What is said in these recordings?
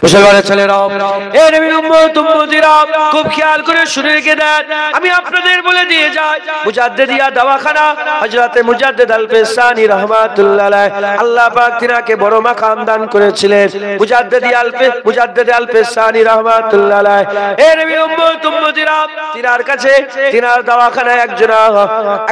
মুসলমানের ছেলেরা, এ নবীর উম্মত উম্মতিরা, খুব খেয়াল করে শুনে রেখে দেন। আমি আপনাদের বলে দিয়ে যাই, মুজাদ্দিদিয়া দাওয়াখানা হযরতে মুজাদ্দিদ আল-ফিসানি রাহমাতুল্লাহ আলাইহি, আল্লাহ পাক তিনাকে বড় মাকাম দান করেছিলেন। মুজাদ্দিদ আল-ফিসানি রাহমাতুল্লাহ আলাইহি, এ নবীর উম্মত উম্মতিরা, তিনার কাছে, তিনার দাওয়াখানায়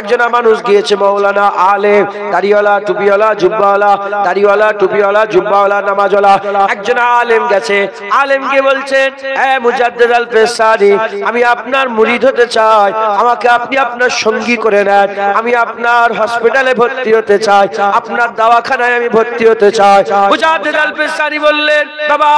একজনা মানুষ গিয়েছে, মাওলানা আলেম, দাড়িওয়ালা টুপিওয়ালা জুব্বাওয়ালা, দাড়িওয়ালা টুপিওয়ালা জুব্বাওয়ালা নামাজওয়ালা একজন আলেম গেছে। আলেমকে বলছেন, হে মুজাদ্দিদ আল-ফিসানি, আমি আপনার মুরিদ হতে চাই, আমাকে আপনি আপনার সঙ্গী করে নেন। আমি আপনার হসপিটালে ভর্তি হতে চাই, আপনার দাওয়াখানায় আমি ভর্তি হতে চাই। মুজাদ্দিদ আল-ফিসানি বললেন, বাবা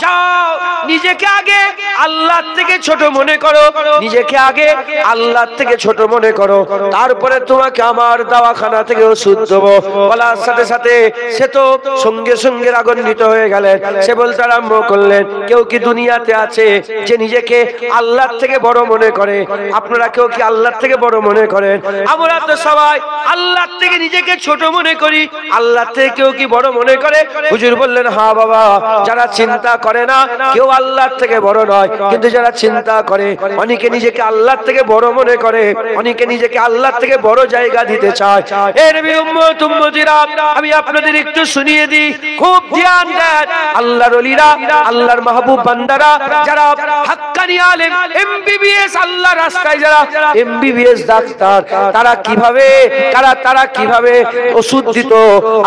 যাও, নিজেকে আগে আল্লাহ থেকে ছোট মনে করো, নিজেকে আগে আল্লাহ থেকে ছোট মনে করো, তারপরে তোমাকে আমার দাওয়াখানা থেকে ওষুধ দেবো। বলার সাথে সাথে সে তো সঙ্গে সঙ্গে রাগান্বিত হয়ে গেলেন। সে বলতে আরম্ভ করলেন, কেউ কি দুনিয়াতে আছে যে নিজেকে আল্লাহ থেকে বড় মনে করে? আপনারা কেউ কি আল্লাহ থেকে বড় মনে করেন? আমরা তো সবাই আল্লাহ থেকে নিজেকে ছোট মনে করি। আল্লাহ থেকে কেউ কি বড় মনে করে? হুজুর বললেন, হ্যাঁ বাবা, যারা চিন্তা করে না কেউ আল্লাহ থেকে বড় নয়, কিন্তু যারা চিন্তা করে, অনেকে নিজেকে আল্লাহ থেকে বড় মনে করে, অনেকে নিজেকে আল্লাহ থেকে বড় জায়গা দিতে চায়। এর উম্মত উম্মতিরা, আমি আপনাদের একটু শুনিয়ে দিই, খুব ধ্যান দেন। আল্লাহর ওলিরা, আল্লাহর মাহবুব বান্দারা, যারা হাক্কানি আলেম, এমবিবিএস, আল্লাহর রাস্তায় যারা এমবিবিএস ডাক্তার, তারা কিভাবে ওষুধ দিত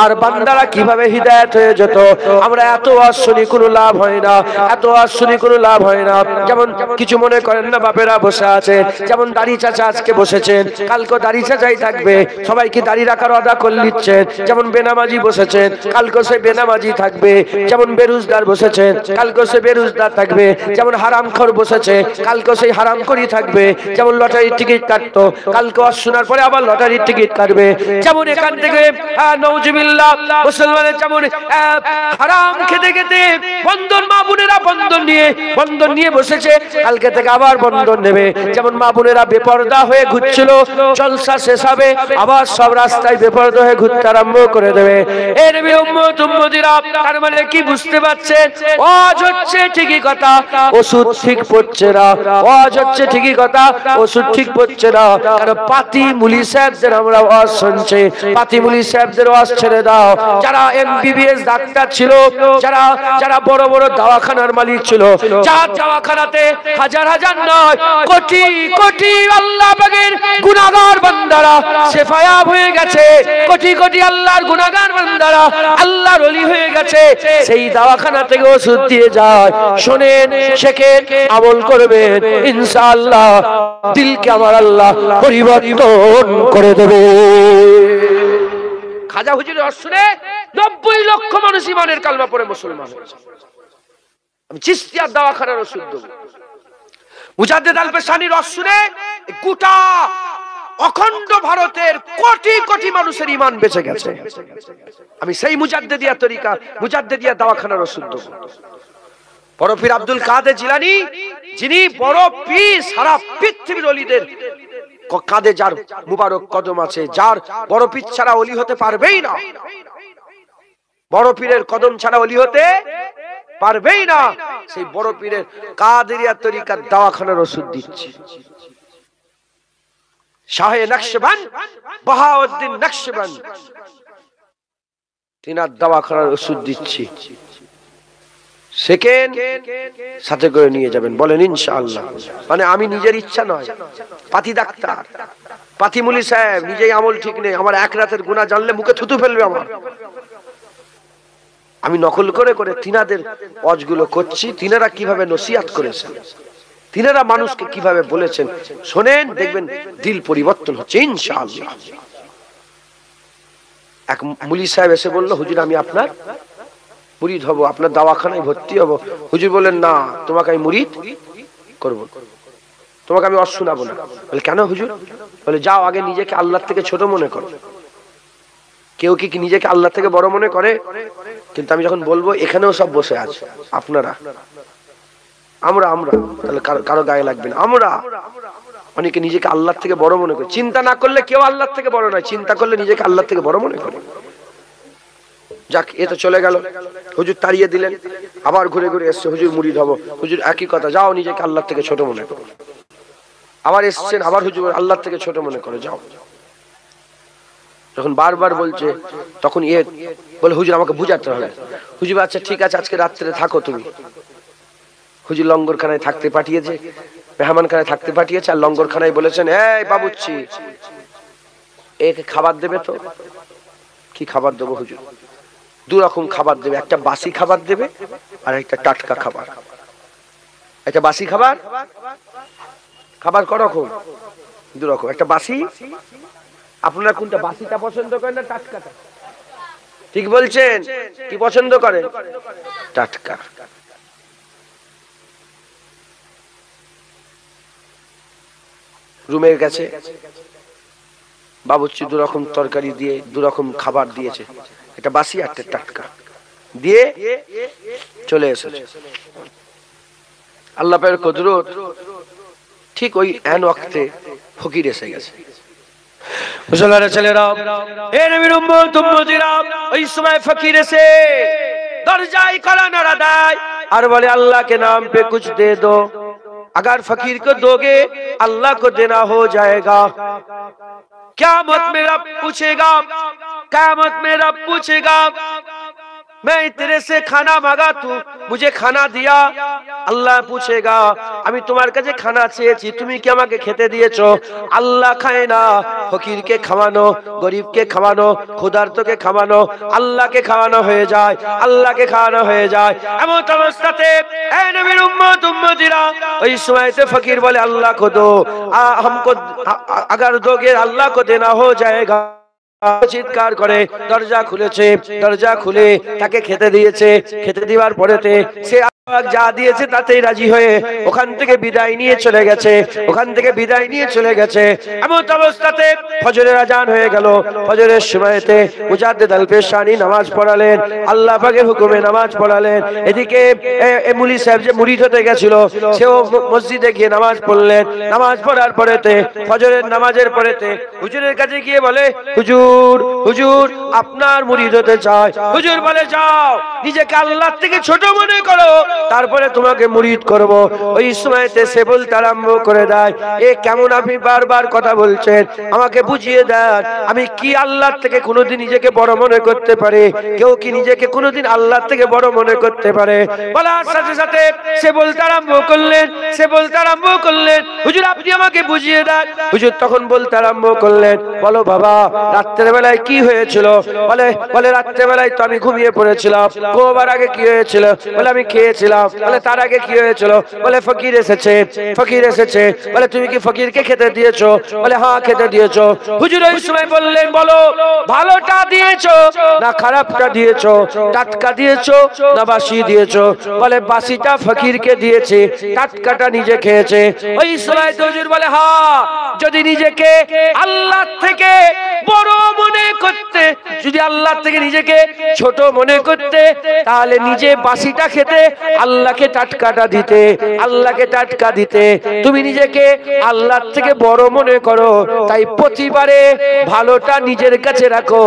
আর বান্দারা কিভাবে হিদায়াত হয়ে যেত। আমরা এত ওয়াজ শুনি, কোনো লাভ হয় না, এত ওয়াজ শুনি, কোনো লাভ হয় না। যেমন কিছু মনে করেন না, বাপেরা বসে আছে, যেমন দাড়ি চাচা আজকে বসেছেন, কালকে দাড়ি চাচাই থাকবে, সবাইকে দাড়ি রাখার ওয়াদা করে নিচ্ছেন। যেমন বেনামাজি বসেছেন, কালকে সে বেনামাজি থাকবে। যেমন বেরুজদার বসেছেন, কালকে সে বেরুজদার থাকবে। যেমন হারামখোর বসেছে, কালকে সেই হারামখোরই থাকবে। যেমন লটারির টিকিট কাটতো, কালকে ওয়াজ শোনার পরে আবার লটারির টিকিট কাটবে। যেমন এখান থেকে নাউজুবিল্লাহ মুসলমানের যেমন হারাম খেতে খেতে বন্ধন, মা বোনেরা বন্ধন নিয়ে বসেছে, কালকে থেকে আবার বন্ধন নেবে। যেমন মা বোনেরা বেপরদা হয়ে ঘুরছিল, জলসা শেষ হবে আবার সব রাস্তায় বেপরদা হয়ে ঘুরতে আরম্ভ করে দেবে। এর উম্মত উম্মতিরা, তার মানে কি বুঝতে পারছেন? ওয়াজ হচ্ছে ঠিকই কথা, ওষুধ ঠিক পড়ছে না। ওয়াজ হচ্ছে ঠিকই কথা, ওষুধ ঠিক পড়ছে না। কারণ পাতি মুলি সাহেবদের আমরা ওয়াজ শুনছি, পাতি মুলি সাহেবদের ওয়াজ ছেড়ে দাও। যারা এমবিবিএস ডাক্তার ছিল, যারা বড় বড় দাওয়াখানার মালিক ছিল, যার দাওয়াখানাতে হাজার হাজার নয়, কোটি কোটি আল্লাহ পাকের গুনাহগার বান্দারা শেফায়াব হয়ে গেছে, কোটি কোটি আল্লাহর গুনাহগার বান্দারা আল্লাহর ওলি হয়ে গেছে। সেই দাওয়াখানা থেকে ওষুধ দিয়ে যায়। শোনেন, শেখেন, আমল করবেন, ইনশাআল্লাহ দিলকে আমার আল্লাহ পরিবর্তন করে দেবে। খাজা হুজুরের ওয়াজ শুনে 90 লক্ষ মানুষ ইমানের কালমা পড়ে মুসলমান হয়েছে। আমি চিশতিয়ার দাওয়াখানার ওষুধ দেব। মুজাদ্দিদ আল-ফিসানির ওয়াজ শুনে গোটা অখণ্ড ভারতের কোটি কোটি মানুষের ঈমান বেঁচে গেছে। আমি সেই মুজাদ্দিদিয়া তরিকা, মুজাদ্দিদিয়া দাওয়াখানার ওষুধ দেব। বড় পীর আব্দুল কাদের জিলানী, যিনি বড় পীর, সারা পৃথিবীর ওলিদের কাঁধে যার মুবারক কদম আছে, যার বড় পীর ছাড়া ওলি হতে পারবেই না, বড় পীরের কদম ছাড়া ওলি হতে পারবেই না, সেই বড় পীরের কাদেরিয়া তরিকার দাওয়াখানার ওষুধ দিচ্ছি। শাহে নকশবন্দ বাহাউদ্দিন নকশবন্দ, তিনার দাওয়াখানার ওষুধ দিচ্ছি। সেকেন্ড সাথে করে নিয়ে যাবেন, বলেন ইনশাআল্লাহ। মানে আমি নিজের ইচ্ছা নয়, পাতি ডাক্তার, পাতি মুলি সাহেব নিজেই আমল ঠিক নেই, আমার এক রাতের গুনাহ জানলে মুখে থুতু ফেলবে আমার। আমি নকল করে করে তিনাদের ওয়াজগুলো করছি, তিনারা কিভাবে নসিহত করেছেন, তিনারা মানুষকে কিভাবে বলেছেন, শোনেন, দেখবেন দিল পরিবর্তন হচ্ছে ইনশাআল্লাহ। এক মুলি সাহেব এসে বলল, হুজুর আমি আপনার মুরিদ হব, আপনার দাওয়াখানায় ভর্তি হব। হুজুর বললেন, না, তোমাকে আমি মুরিদ করব, তোমাকে আমি ওয়াজ শোনাবো না। বলে, কেন হুজুর? বলে, যাও, আগে নিজেকে আল্লাহ থেকে ছোট মনে করো। কেউ কি নিজেকে আল্লাহ থেকে বড় মনে করে? কিন্তু আমি যখন বলবো, এখানেও সব বসে আছে, আপনারা, আমরা, তাহলে কারো গায়ে লাগবে না। আমরা অনেকে নিজেকে আল্লাহ থেকে বড় মনে করে। চিন্তা না করলে কেউ আল্লাহ থেকে বড় নয়, চিন্তা করলে নিজেকে আল্লাহ থেকে বড় মনে করে। যাক এ তো চলে গেল, হুজুর তাড়িয়ে দিলেন, আবার ঘুরে ঘুরে এসছে, হুজুর মুরিদ হবো। হুজুর একই কথা, যাও নিজেকে আল্লাহ থেকে ছোট মনে করো। আবার এসছেন, আবার হুজুর আল্লাহ থেকে ছোট মনে করো, যাও। যখন বারবার বলছে তখন এ বলে হুজুর আমাকে বুঝাতে হবে। হুজুর আচ্ছা ঠিক আছে, আজকে রাত্রে থাকো তুমি। হুজুর লঙ্গরখানায় থাকতে পাঠিয়েছে, মেহমানখানায় থাকতে পাঠিয়েছে, আর লঙ্গরখানায় বলেছেন এই বাবুচ্ছি একে খাবার দেবে তো। কি খাবার দেবো হুজুর? দু রকম খাবার দেবে, একটা বাসি খাবার দেবে আর একটা টাটকা খাবার। একটা বাসি খাবার, খাবার করকম? দু রকম, একটা বাসি। আপনারা কোনটা, বাসিটা পছন্দ করেন না টাটকাটা? ঠিক বলছেন, কি পছন্দ করেন? টাটকা। রুমের কাছে বাবুর্চি দু রকম তরকারি দিয়ে দু রকম খাবার দিয়েছে, একটা বাসি আর একটা টাটকা দিয়ে চলে এসেছে। আল্লাহ পাকের কুদরত, ঠিক ওই আন ওয়াক্তে ফকির এসে গেছে। মুসলমানের ছেলেরা, এ নবীর উম্মত উম্মতিরা, ওই সময় ফকির এসে দরজায় কড়া নাড়া দেয় আর বলে अल्लाह के नाम पे कुछ दे दो, अगर फकीर को दोगे अल्लाह को देना हो जाएगा। क़यामत में रब पूछेगा, क़यामत में रब पूछेगा मैं तेरे से खाना मांगा, तू मुझे खाना दिया। আল্লাহ पूछेगा আমি তোমার কাছে খানা চেয়েছি, তুমি কি আমাকে খেতে দিয়েছো? আল্লাহ খায় না, ফকিরকে খাওয়ানো, গরিবকে খাওয়ানো, ক্ষুধার্তকে খাওয়ানো আল্লাহকে খাওয়ানো হয়ে যায়, আল্লাহকে খাওয়ানো হয়ে যায়। এমন অবস্থাতে এই নবীর উম্মত উম্মতিরা, ওই সময়তে ফকির বলে আল্লাহ को दो, हमको अगर दोगे अल्लाह को देना हो जाएगा। চিৎকার করে দরজা খুলেছে, দরজা খুলে তাকে খেতে দিয়েছে। খেতে দেওয়ার পরেতে সে যা দিয়েছে তাতেই রাজি হয়ে ওখান থেকে বিদায় নিয়ে চলে গেছে, ওখান থেকে বিদায় নিয়ে চলে গেছে। এমন অবস্থাতে ফজরের আজান হয়ে গেল। ফজরের সময়তে মুজাদ্দিদ আল পেশানি নামাজ পড়ালেন, আল্লাহ পাকের হুকুমে নামাজ পড়ালেন। এদিকে মুলি সাহেব যে মুরিদ হতে গেছিল, সেও মসজিদে গিয়ে নামাজ পড়লেন। নামাজ পড়ার পরেতে ফজরের নামাজের পরেতে হুজুরের কাছে গিয়ে বলে হুজুর, হুজুর আপনার মুরিদ হতে চাই। হুজুর বলে যাও, নিজেকে আল্লাহ থেকে ছোট মনে করো, তারপরে তোমাকে মুরিদ করব। ওই সময়তে সে বলতে আরম্ভ করে দেয়, এ কেমন আপনি বারবার কথা বলছেন, আমাকে বুঝিয়ে দেন, আমি কি আল্লাহ থেকে কোনোদিন নিজেকে বড় মনে করতে পারি? কেউ কি নিজেকে কোনোদিন আল্লাহ থেকে বড় মনে করতে পারে? বলার সাথে সাথে সে বলতে আরম্ভ করলেন, সে বলতে আরম্ভ করলেন, হুজুর আপনি আমাকে বুঝিয়ে দেন। হুজুর তখন বলতে আরম্ভ করলেন, বলো বাবা রাত্রের বেলায় কি হয়েছিল? বলে রাত্রের বেলায় তো আমি ঘুমিয়ে পড়েছিলাম। কোবার আগে কি হয়েছিল? বলে আমি খেয়েছিলাম। বলে তার আগে কি হয়েছিল? বলে ফকির এসেছে, ফকির এসেছে। বলে তুমি কি ফকিরকে খেতে দিয়েছো? বলে হ্যাঁ খেতে দিয়েছো। হুজুর ওই সময় বললেন, বলো ভালোটা দিয়েছো না খারাপটা দিয়েছো? টাটকা দিয়েছো না বাসি দিয়েছো? বলে বাসিটা ফকিরকে দিয়েছে, টাটকাটা নিজে খেয়েছে। ওই সময় হুজুর বলে হ্যাঁ, যদি নিজেকে আল্লাহ থেকে বড় মনে করতে, যদি আল্লাহ থেকে নিজেকে ছোট মনে করতে, তাহলে নিজে বাসিটা খেতে, আল্লাহকে টাটকাটা দিতে, আল্লাহকে টাটকা দিতে। তুমি নিজেকে আল্লাহ থেকে বড় মনে করো, তাই প্রতিবারে ভালোটা নিজের কাছে রাখো,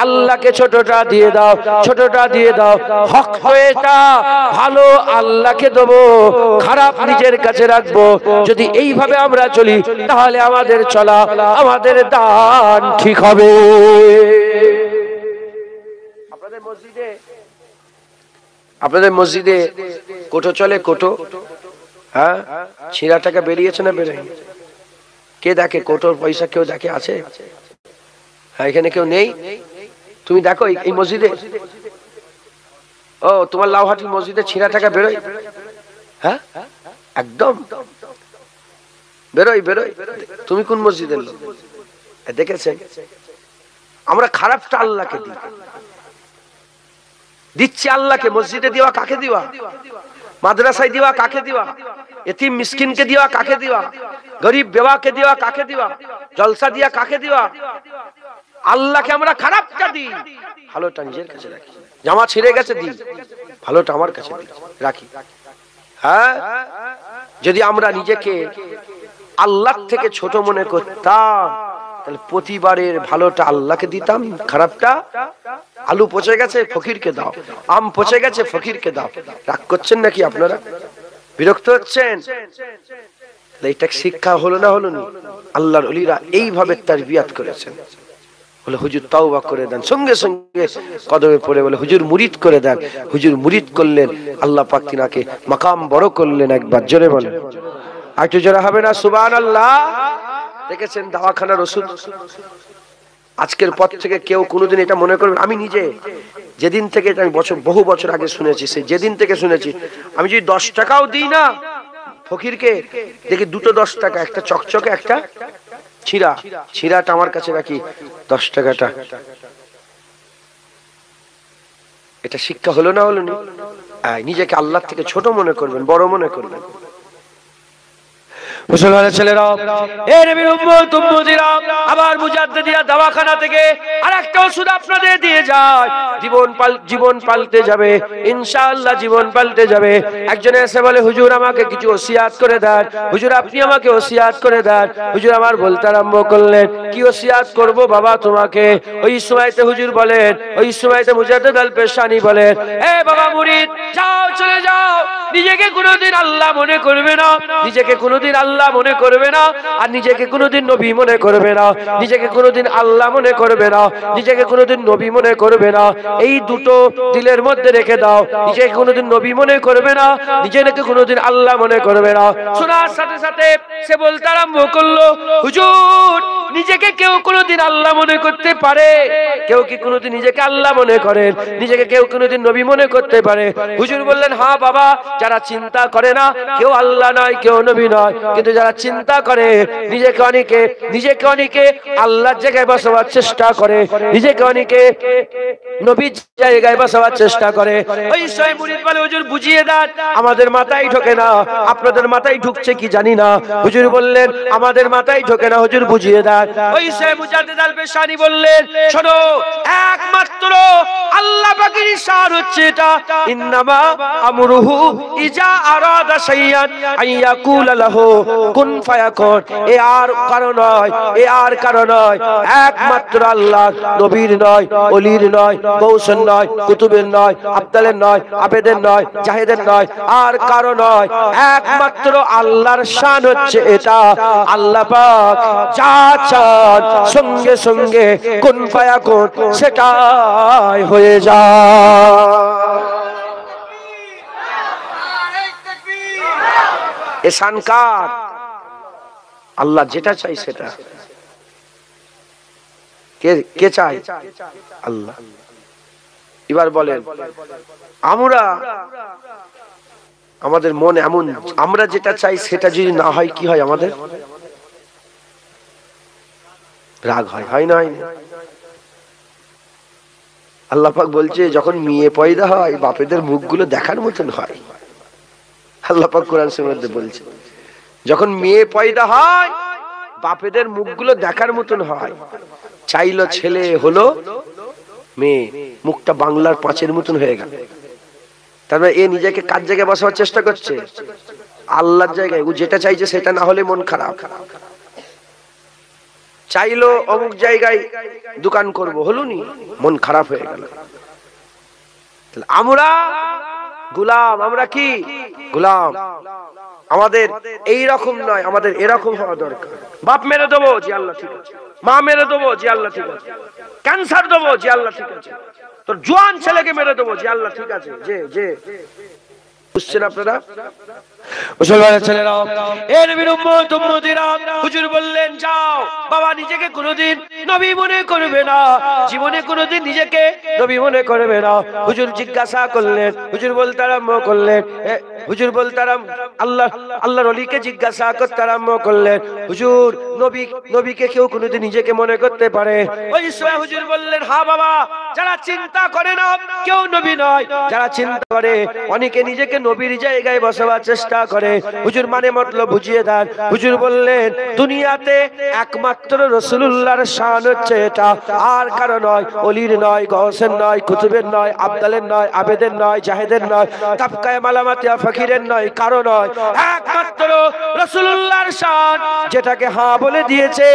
আল্লাহকে ছোটটা দিয়ে দাও, ছোটটা দিয়ে দাও। হক হয়েটা ভালো আল্লাহকে দেবো, খারাপ নিজের কাছে রাখবো। যদি এইভাবে আমরা চলি, তাহলে আমাদের চলা, আমাদের দান ঠিক হবে। আপনাদের মসজিদে কোটো চলে, কোটো? হ্যাঁ, ছিঁড়া টাকা বেরিয়েছে না বেরোয়নি? কে দেখে কোটোর পয়সা? কেউ দেখে? আছে? হ্যাঁ, এখানে কেউ নেই? তুমি দেখো এই মসজিদে? ও তোমার লাউহাটির মসজিদে ছিঁড়া টাকা বেরোয়? হ্যাঁ একদম বেরোয়, বেরোয়। তুমি কোন মসজিদের লোক দেখেছেন? আমরা খারাপটা আল্লাহকে দিই, দিচ্ছি আল্লাহকে। মসজিদে দেওয়া কাকে দেওয়া? মাদ্রাসায় দেওয়া কাকে দেওয়া? এতিম মিসকিনকে দেওয়া কাকে দেওয়া? গরিব বেওয়াকে দেওয়া কাকে দেওয়া? জলসা দিয়া কাকে দেওয়া? আল্লাহকে আমরা খারাপটা দিই, ভালোটা নিজের কাছে রাখি। জামা ছিঁড়ে গেছে দিই, ভালোটা আমার কাছে রাখি। হ্যাঁ, যদি আমরা নিজেকে আল্লাহ থেকে ছোট মনে করতাম, তাহলে প্রতিবারের ভালোটা আল্লাহকে দিতাম, খারাপটা আলু পচে গেছে, ফকিরকে দাও। আম পচে গেছে, ফকিরকে দাও। রাগ করছেন নাকি আপনারা? বিরক্ত হচ্ছেন? এটা শিক্ষা হলো না হলো না? আল্লাহর ওলিরা এইভাবে তারবিয়াত করেছেন। বলে হুজুর তাওবা করে দেন, সঙ্গে সঙ্গে কদমে পড়ে বলে হুজুর মুরিদ করে দেন। হুজুর মুরিদ করলেন, আল্লাহ পাক তিনাকে মাকাম বড় করলেন। একবার জোরে বলেন, একটু জোরে হবে না সুবহানাল্লাহ? দেখেছেন দাওয়াখানার ওষুধ। আজকের পর থেকে কেউ কোনোদিন এটা মনে করবেন, আমি নিজে যেদিন থেকে আমি বহু বছর আগে শুনেছি, সেই যেদিন থেকে শুনেছি, আমি যদি 10 টাকাও দিই না ফকিরকে, দেখি দুটো 10 টাকা, একটা চকচকে একটা ছিঁড়া, ছিঁড়াটা আমার কাছে রাখি, 10 টাকাটা। এটা শিক্ষা হলো না হলো না? নিজেকে আল্লাহ থেকে ছোট মনে করবেন, বড় মনে করবেন। মুসলমানের ছেলেরা, এই নবীর উম্মত উম্মতিরা, আবার মুজাদ্দিদিয়া দাওয়াখানা থেকে আরেকটা ওষুধ আপনাদের দিয়ে যায়। জীবন পাল্টে যাবে ইনশাআল্লাহ, জীবন পাল্টে যাবে। একজন এসে বলে হুজুর আমাকে কিছু ওসিয়াত করে দেন, হুজুর আপনি আমাকে ওসিয়াত করে দেন। হুজুর আমার বলতে আরম্ভ করলেন, কি ওসিয়াত করব বাবা তোমাকে? ওই সময়তে হুজুর বলেন, ওই সময়তে মুজাদ্দিদ আল পেশানি বলেন, এ বাবা মুরিদ যাও, চলে যাও, নিজেকে কোনোদিন আল্লাহ মনে করবে না, নিজেকে কোনোদিন আল্লাহ মনে করবে না, আর নিজেকে কোনোদিন নবী মনে করবে না, নিজেকে কোনোদিন আল্লাহ মনে করবে না, নিজেকে কোনোদিন নবী মনে করবে না। এই দুটো দিলের মধ্যে রেখে দাও। নিজেকে কোনোদিন নবী মনে করবে না, নিজেকে কোনোদিন আল্লাহ মনে করবে না। শোনার সাথে সাথে সে বলতে আরম্ভ করলো, হুজুর নিজেকে কেউ কোনোদিন আল্লাহ মনে করতে পারে? কেউ কি কোনোদিন নিজেকে আল্লাহ মনে করেন? নিজেকে কেউ কোনোদিন নবী মনে করতে পারে? হুজুর বললেন, হ্যাঁ বাবা, যারা চিন্তা করে না কেউ আল্লাহ নয়, কেউ নবী নয়, কিন্তু যারা চিন্তা করে নিজেকে অনেকে আল্লাহর জায়গায় বসাবার চেষ্টা করে, নিজেকে অনেকে নবীর জায়গায় বসাবার চেষ্টা করে। ওই সময় মুরিদ বলে, হুজুর বুঝিয়ে দেন, আমাদের মাথায় ঢোকে না, আপনাদের মাথায় ঢুকছে কি জানি না। হুজুর বললেন, আমাদের মাথায় ঢোকে না, হুজুর বুঝিয়ে দেন। ওই সময় মুজাদ্দিদ আল পেশানি বললেন, শোনো, একমাত্র আল্লাহ পাকের ইশারা হচ্ছে এটা, ইন্নামা আমরুহু ইজা আরাদা শাইয়ান আইয়াকুলা লাহু কুন ফায়াকুন। এ আর কারণ নয়, এ আর কারণ নয়, একমাত্র আল্লাহ, নবীর নয়, ওলির নয়, গৌসের নয়, কুতুবের নয়, আব্দালের নয়, আবেদের নয়, জাহেদের নয়, আর কারো নয়, একমাত্র আল্লাহর শান হচ্ছে এটা। আল্লাহ পাক যা চান সঙ্গে সঙ্গে কুন ফায়াকুন সেটাই হয়ে যায়। এহসান কার? আল্লাহ যেটা চাই সেটা। কে চাই? আল্লাহ। এবার বলেন, আমাদের মন এমন, আমরা যেটা চাই সেটা যদি না হয় কি হয়? আমাদের রাগ হয়, হয় না? আল্লাহ পাক বলছে, যখন মেয়ে পয়দা হয় বাপেদের মুখগুলো দেখার মতন হয়। আল্লাহ পাক কোরআন শরীফের মধ্যে বলছে, যখন মেয়ে পয়দা হয় বাপেদের মুখগুলো দেখার মতন হয়। চাইলো ছেলে, হলো মেয়ে, মুখটা বাংলার পাঁচের মতন হয়ে গেল। তার মানে এ নিজেকে কার জায়গায় বসাবার চেষ্টা করছে? আল্লাহর জায়গায়। ও যেটা চাইছে সেটা না হলে মন খারাপ। চাইলো অমুক জায়গায় দোকান করব, হলো নি, মন খারাপ হয়ে গেল। আমরা গোলাম, আমরা কি গোলাম? আমাদের এই রকম নয়, আমাদের এরকম হওয়া দরকার। বাপ মেরে দেবো, জি আল্লাহ ঠিক আছে। মা মেরে দেবো, জি আল্লাহ ঠিক আছে। ক্যান্সার দেবো, জি আল্লাহ ঠিক আছে। তোর জোয়ান ছেলেকে মেরে দেবো, জি আল্লাহ ঠিক আছে। যে বুঝছেন আপনারা? মুসলমানের ছেলেরা, এ নবীর উম্মত উম্মতিরা, হুজুর বললেন, যাও বাবা, নিজেকে কোনোদিন নবী মনে করবে না, জীবনে কোনোদিন নিজেকে নবী মনে করবে না। হুজুর জিজ্ঞাসা করলেন, হুজুর বলতে আরম্ভ করলেন, আল্লাহর ওলিকে জিজ্ঞাসা করতে আরম্ভ করলেন, হুজুর নবীকে কেউ কোনোদিন নিজেকে মনে করতে পারে? ওই সময় হুজুর বললেন, হ্যাঁ বাবা, যারা চিন্তা করে না কেউ নবী নয়, যারা চিন্তা করে অনেকে নিজেকে নবীর জায়গায় বসাবার চেষ্টা করে। হুজুর মানে মতলব বুঝিয়ে দেন। হুজুর বললেন, দুনিয়াতে একমাত্র রাসূলুল্লাহর শান হচ্ছে এটা, আর কারো নয়, ওলির নয়, গৌসের নয়, কুতুবের নয়, আব্দালের নয়, আবেদের নয়, জাহেদের নয়, তাবকায়ে মালামাতিয়া ফকিরের নয়, কারো নয়, একমাত্র রাসূলুল্লাহর শান, যেটাকে হ্যাঁ বলে দিয়েছে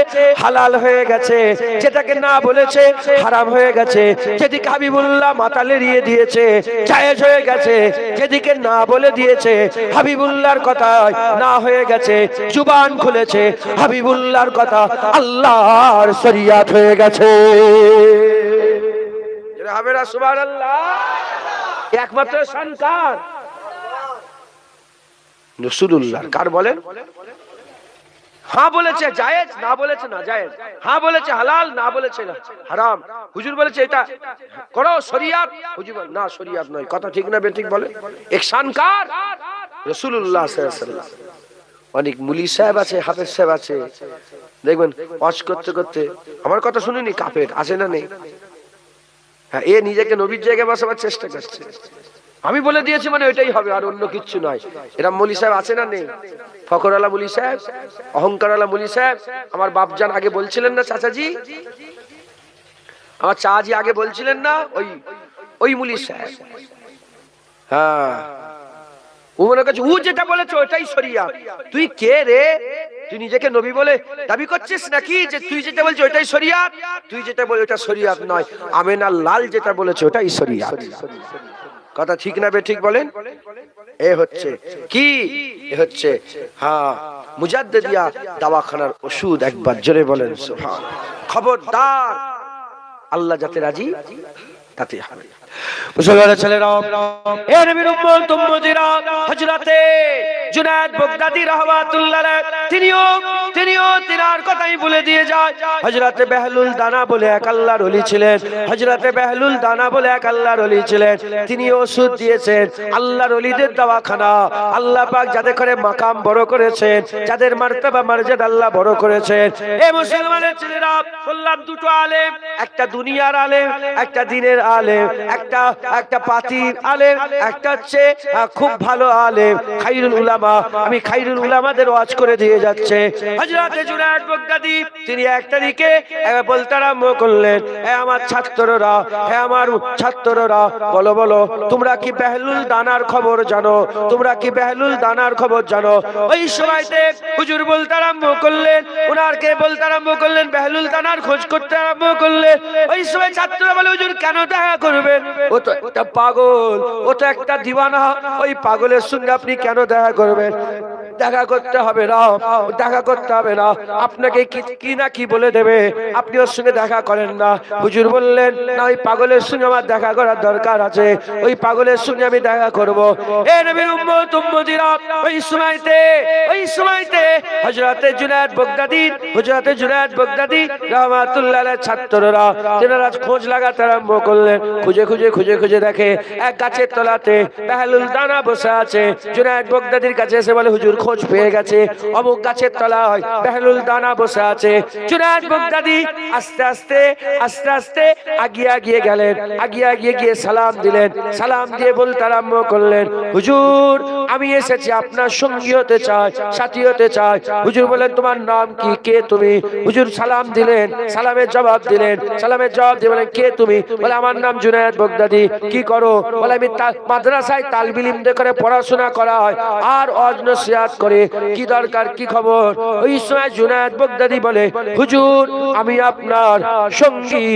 হালাল হয়ে গেছে, যেটাকে না বলেছে হারাম হয়ে গেছে। যেদিকে হাবিবুল্লাহ মাতালে দিয়ে দিয়েছে জায়েজ হয়ে গেছে, যেদিকে না বলে দিয়েছে হাবিবুল্লাহর কথা না হয়ে গেছে, জুবান খুলেছে হাবিবুল্লাহর কথা আল্লাহর শরিয়াত হয়ে গেছে। যেটা হবে না সুবহানাল্লাহ। একমাত্র শান কার? রাসূলুল্লাহ। কার বলেন? হ্যাঁ বলেছে জায়েজ, না বলেছে না জায়েজ। হ্যাঁ বলেছে হালাল, না বলেছে না হারাম। হুজুর বলেছে এটা করো শরিয়াত, হুজুর বলে না শরিয়াত নয়। কথা ঠিক না বেঠিক বলে? এক শান কার? রাসূলুল্লাহ সাল্লাল্লাহু আলাইহি ওয়াসাল্লাম। অনেক মুলি সাহেব আছে, হাফেজ সাহেব আছে, দেখবেন ওয়াজ করতে করতে আমার কথা শুনিনি কাফের আছে না নেই? হ্যাঁ, এ নিজেকে নবীর জায়গায় বসাবার চেষ্টা করছে। আমি বলে দিয়েছি মানে এটাই হবে, আর অন্য কিচ্ছু নয়। এরা মুলি সাহেব আছে না নেই? ফকরওয়ালা মুলি সাহেব, অহংকারওয়ালা মুলি সাহেব। আমার বাপজান আগে বলছিলেন না, চাচাজি আমার চাচি আগে বলছিলেন না, ওই মুলি সাহেব। হ্যাঁ, ও মনে করছে ও যেটা বলেছে ওটাই শরিয়াত। তুই কে রে? তুই নিজেকে নবী বলে দাবি করছিস নাকি যে তুই যেটা বলছিস ওটাই শরিয়াত? তুই যেটা বলে ওটা শরিয়াত নয়, আমেনার লাল যেটা বলেছে ওটাই শরিয়াত। কথা ঠিক না বে ঠিক বলেন? এ হচ্ছে কি? এ হচ্ছে হ্যাঁ মুজাদ্দিদিয়া দাওয়াখানার ওষুধ। একবার জোরে বলেন সুবহান। খবরদার, আল্লাহ যাতে রাজি তাতে হবে। মুসলমানের ছেলেরা, এ নবীর উম্মত উম্মতিরা, হযরতে জুনায়েদ বাগদাদী রাহমাতুল্লাহ আলাইহি তিনিও তিনার কথাই বলে দিয়ে যায়। হযরতে বেহলুল দানা বলে এক আল্লাহর ওলি ছিলেন, হযরতে বেহলুল দানা বলে এক আল্লাহর ওলি ছিলেন। তিনি ওষুধ দিয়েছেন আল্লাহর ওলিদের দাওয়াখানা। আল্লাহ পাক যাদের করে মাকাম বড় করেছেন, যাদের মার্তবা মর্যাদা আল্লাহ বড় করেছেন। এ মুসলমানের ছেলেরা, বললাম দুটো আলেম, একটা দুনিয়ার আলেম, একটা দ্বীনের আলেম, একটা পাতির আলেম, একটা হচ্ছে খুব ভালো আলেম খাইরুল উলামা। আমি খাইরুল উলামাদের ওয়াজ করে দিয়ে যাচ্ছে। হযরতে জুনায়েদ বাগদাদী তিনি একটা দিকে বলতে আরম্ভ করলেন, হে আমার ছাত্ররা, হে আমার ছাত্ররা, বলো বলো তোমরা কি বেহলুল দানার খবর জানো? তোমরা কি বেহলুল দানার খবর জানো? ওই সময়তে হুজুর বলতে আরম্ভ করলেন, ওনারকে বলতে আরম্ভ করলেন, বেহলুল দানার খোঁজ করতে আরম্ভ করলেন। ওই সময় ছাত্ররা বলে, হুজুর কেন দেখা করবেন? ও তো একটা পাগল, ও তো একটা দিওয়ানা, ওই পাগলের সঙ্গে আপনি কেন দেখা করবেন? দেখা করতে হবে না, দেখা করতে হবে না, আপনাকে কি না কি বলে দেবে, আপনি ওর সঙ্গে দেখা করেন না। হুজুর বললেন, না, ওই পাগলের সঙ্গে আমার দেখা করার দরকার আছে, ওই পাগলের সঙ্গে আমি দেখা করব। এ নবীর উম্মত উম্মতিরা, ওই সময়তে হযরতে জুনায়েদ বাগদাদী রাহমাতুল্লাহ আলাইহি ছাত্ররা তেনারা খোঁজ লাগাতে আরম্ভ করলেন। খুঁজে দেখে এক গাছের তলাতে বেহলুল দানা বসে আছে। জুনায়েদ বাগদাদীর কাছে এসে বলে, হুজুর খোঁজ পেয়ে গেছে, অমুক গাছের তলায় বেহলুল দানা বসে আছে। জুনায়েদ বাগদাদী আস্তে আস্তে আগিয়ে গেলেন, আগিয়ে গিয়ে সালাম দিলেন। সালাম দিয়ে বলতে আরম্ভ করলেন, হুজুর আমি এসেছি আপনার সঙ্গী হতে চাই, সাথী হতে চাই। হুজুর বলেন, তোমার নাম কি, কে তুমি? হুজুর সালাম দিলেন, সালামের জবাব দিয়ে বলেন, কে তুমি? বলে, আমার নাম জুনায়েদ বাগদাদী। কি করো? বলে, আমি মাদ্রাসায় তালবিল ইলম করে পড়াশোনা করা হয় আর ওয়াজ নসিহত করে। কি দরকার, কি খবর? ওই সময় জুনায়েদ বাগদাদী বলে, হুজুর আমি আপনার সঙ্গী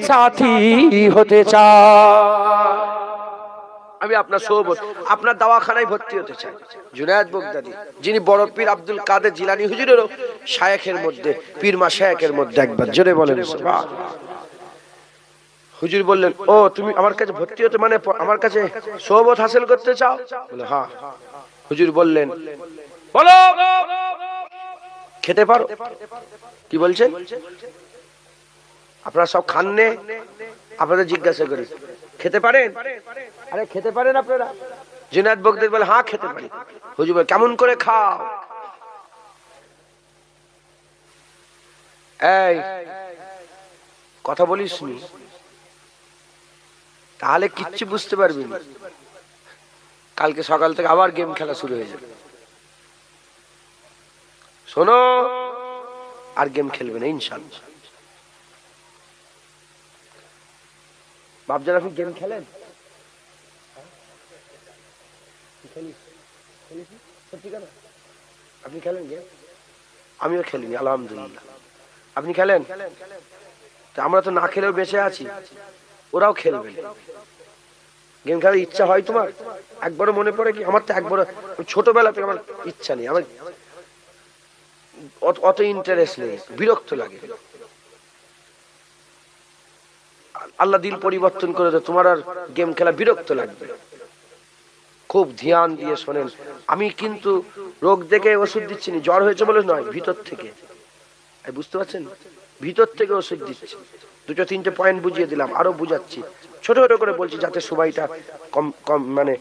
সাথী হতে চাই, আমি আপনার সোহবত, আপনার দাওয়াখানায় ভর্তি হতে চাই। জুনায়েদ বাগদাদী যিনি বড় পীর আব্দুল কাদের জিলানী হুজুরেরও শায়েখের মধ্যে, পীর মাশায়েখের মধ্যে। একবার জোরে বলেন সুবহানাল্লাহ। হুজুর বললেন, ও তুমি আমার কাছে ভর্তি হতে মানে আমার কাছে সোহবত হাসিল করতে চাও? বলে, হ্যাঁ। হুজুর বললেন, বলো খেতে পারো? কি বলছেন? আপনারা সব খাননে? আপনাদের জিজ্ঞাসা করি, খেতে পারেন? আরে খেতে পারেন আপনারা? জুনায়েদ বাগদাদী বলে, হ্যাঁ খেতে পারি। হুজুর বলে, কেমন করে খাও? এই কথা বলিস নি, তাহলে কিচ্ছু বুঝতে পারবি না। কালকে সকাল থেকে আবার গেম খেলা শুরু হয়ে যাবে। শোনো, আর গেম খেলবে না ইনশাআল্লাহ। বাপজান আপনি গেম খেলেন? আপনি খেলেন গেম? আমিও খেলিনি আলহামদুলিল্লাহ। আপনি খেলেন? আমরা তো না খেলেও বেঁচে আছি, ওরাও খেলবে। গেম খেলার ইচ্ছা হয় তোমার? একবারও মনে পড়ে কি? আমার তো একবারও, ছোটবেলা থেকে আমার ইচ্ছা নেই, আমার অত ইন্টারেস্ট নেই, বিরক্ত লাগে। আল্লাহ দিল পরিবর্তন করে দেয়, তোমার আর গেম খেলা বিরক্ত লাগবে। খুব ধ্যান দিয়ে শোনেন, আমি কিন্তু রোগ দেখে ওষুধ দিচ্ছি না, জ্বর হয়েছে বলে নয়, ভিতর থেকে, বুঝতে পারছেন, ভিতর থেকে ওষুধ দিচ্ছি। দুটো তিনটে পয়েন্ট বুঝিয়ে দিলাম, আরো বুঝাচ্ছি, ছোট ছোট করে বলছি, যাতে সময়টা কম কম মানে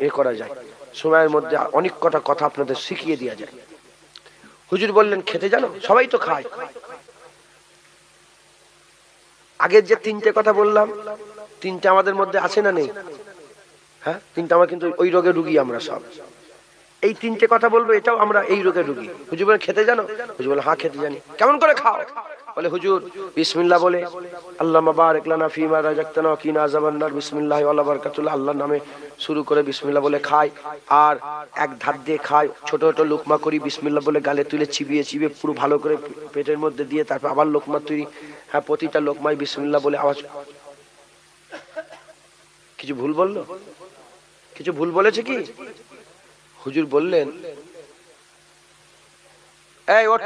এ করা যায়, সময়ের মধ্যে অনেক কটা কথা আপনাদের শিখিয়ে দেওয়া যায়। হুজুর বললেন খেতে জানো? সবাই তো খায়। আগের যে তিনটে কথা বললাম, তিনটে আমাদের মধ্যে আছে না নেই? হ্যাঁ, তিনটে। আমরা কিন্তু ওই রোগে রুগী, আমরা সব এই তিনটে কথা বলবো, এটাও আমরা এই রোগে রুগী। হুজুর বলে খেতে জানো? হুজুর বলে হ্যাঁ খেতে জানি। কেমন করে খাও? বলে হুজুর বিসমিল্লাহ বলে, আল্লাহুম্মা বারিক লানা ফিমা রাযাকতানা ওয়া কিনা আযাবান নার, বিসমিল্লাহি ওয়া বারাকাতুহু, আল্লাহর নামে শুরু করে বিসমিল্লাহ বলে খাই। আর এক ধার দিয়ে খাই, ছোট ছোট লোকমা করি, বিসমিল্লাহ বলে গালে তুলে চিবিয়ে চিবিয়ে পুরো ভালো করে পেটের মধ্যে দিয়ে তারপর আবার লোকমা তৈরি। হ্যাঁ, প্রতিটা লোকমাই বিসমিল্লাহ বলে আওয়াজ। কিছু ভুল বললো? কিছু ভুল বলেছে কি? হুজুর বললেন এই ওঠ,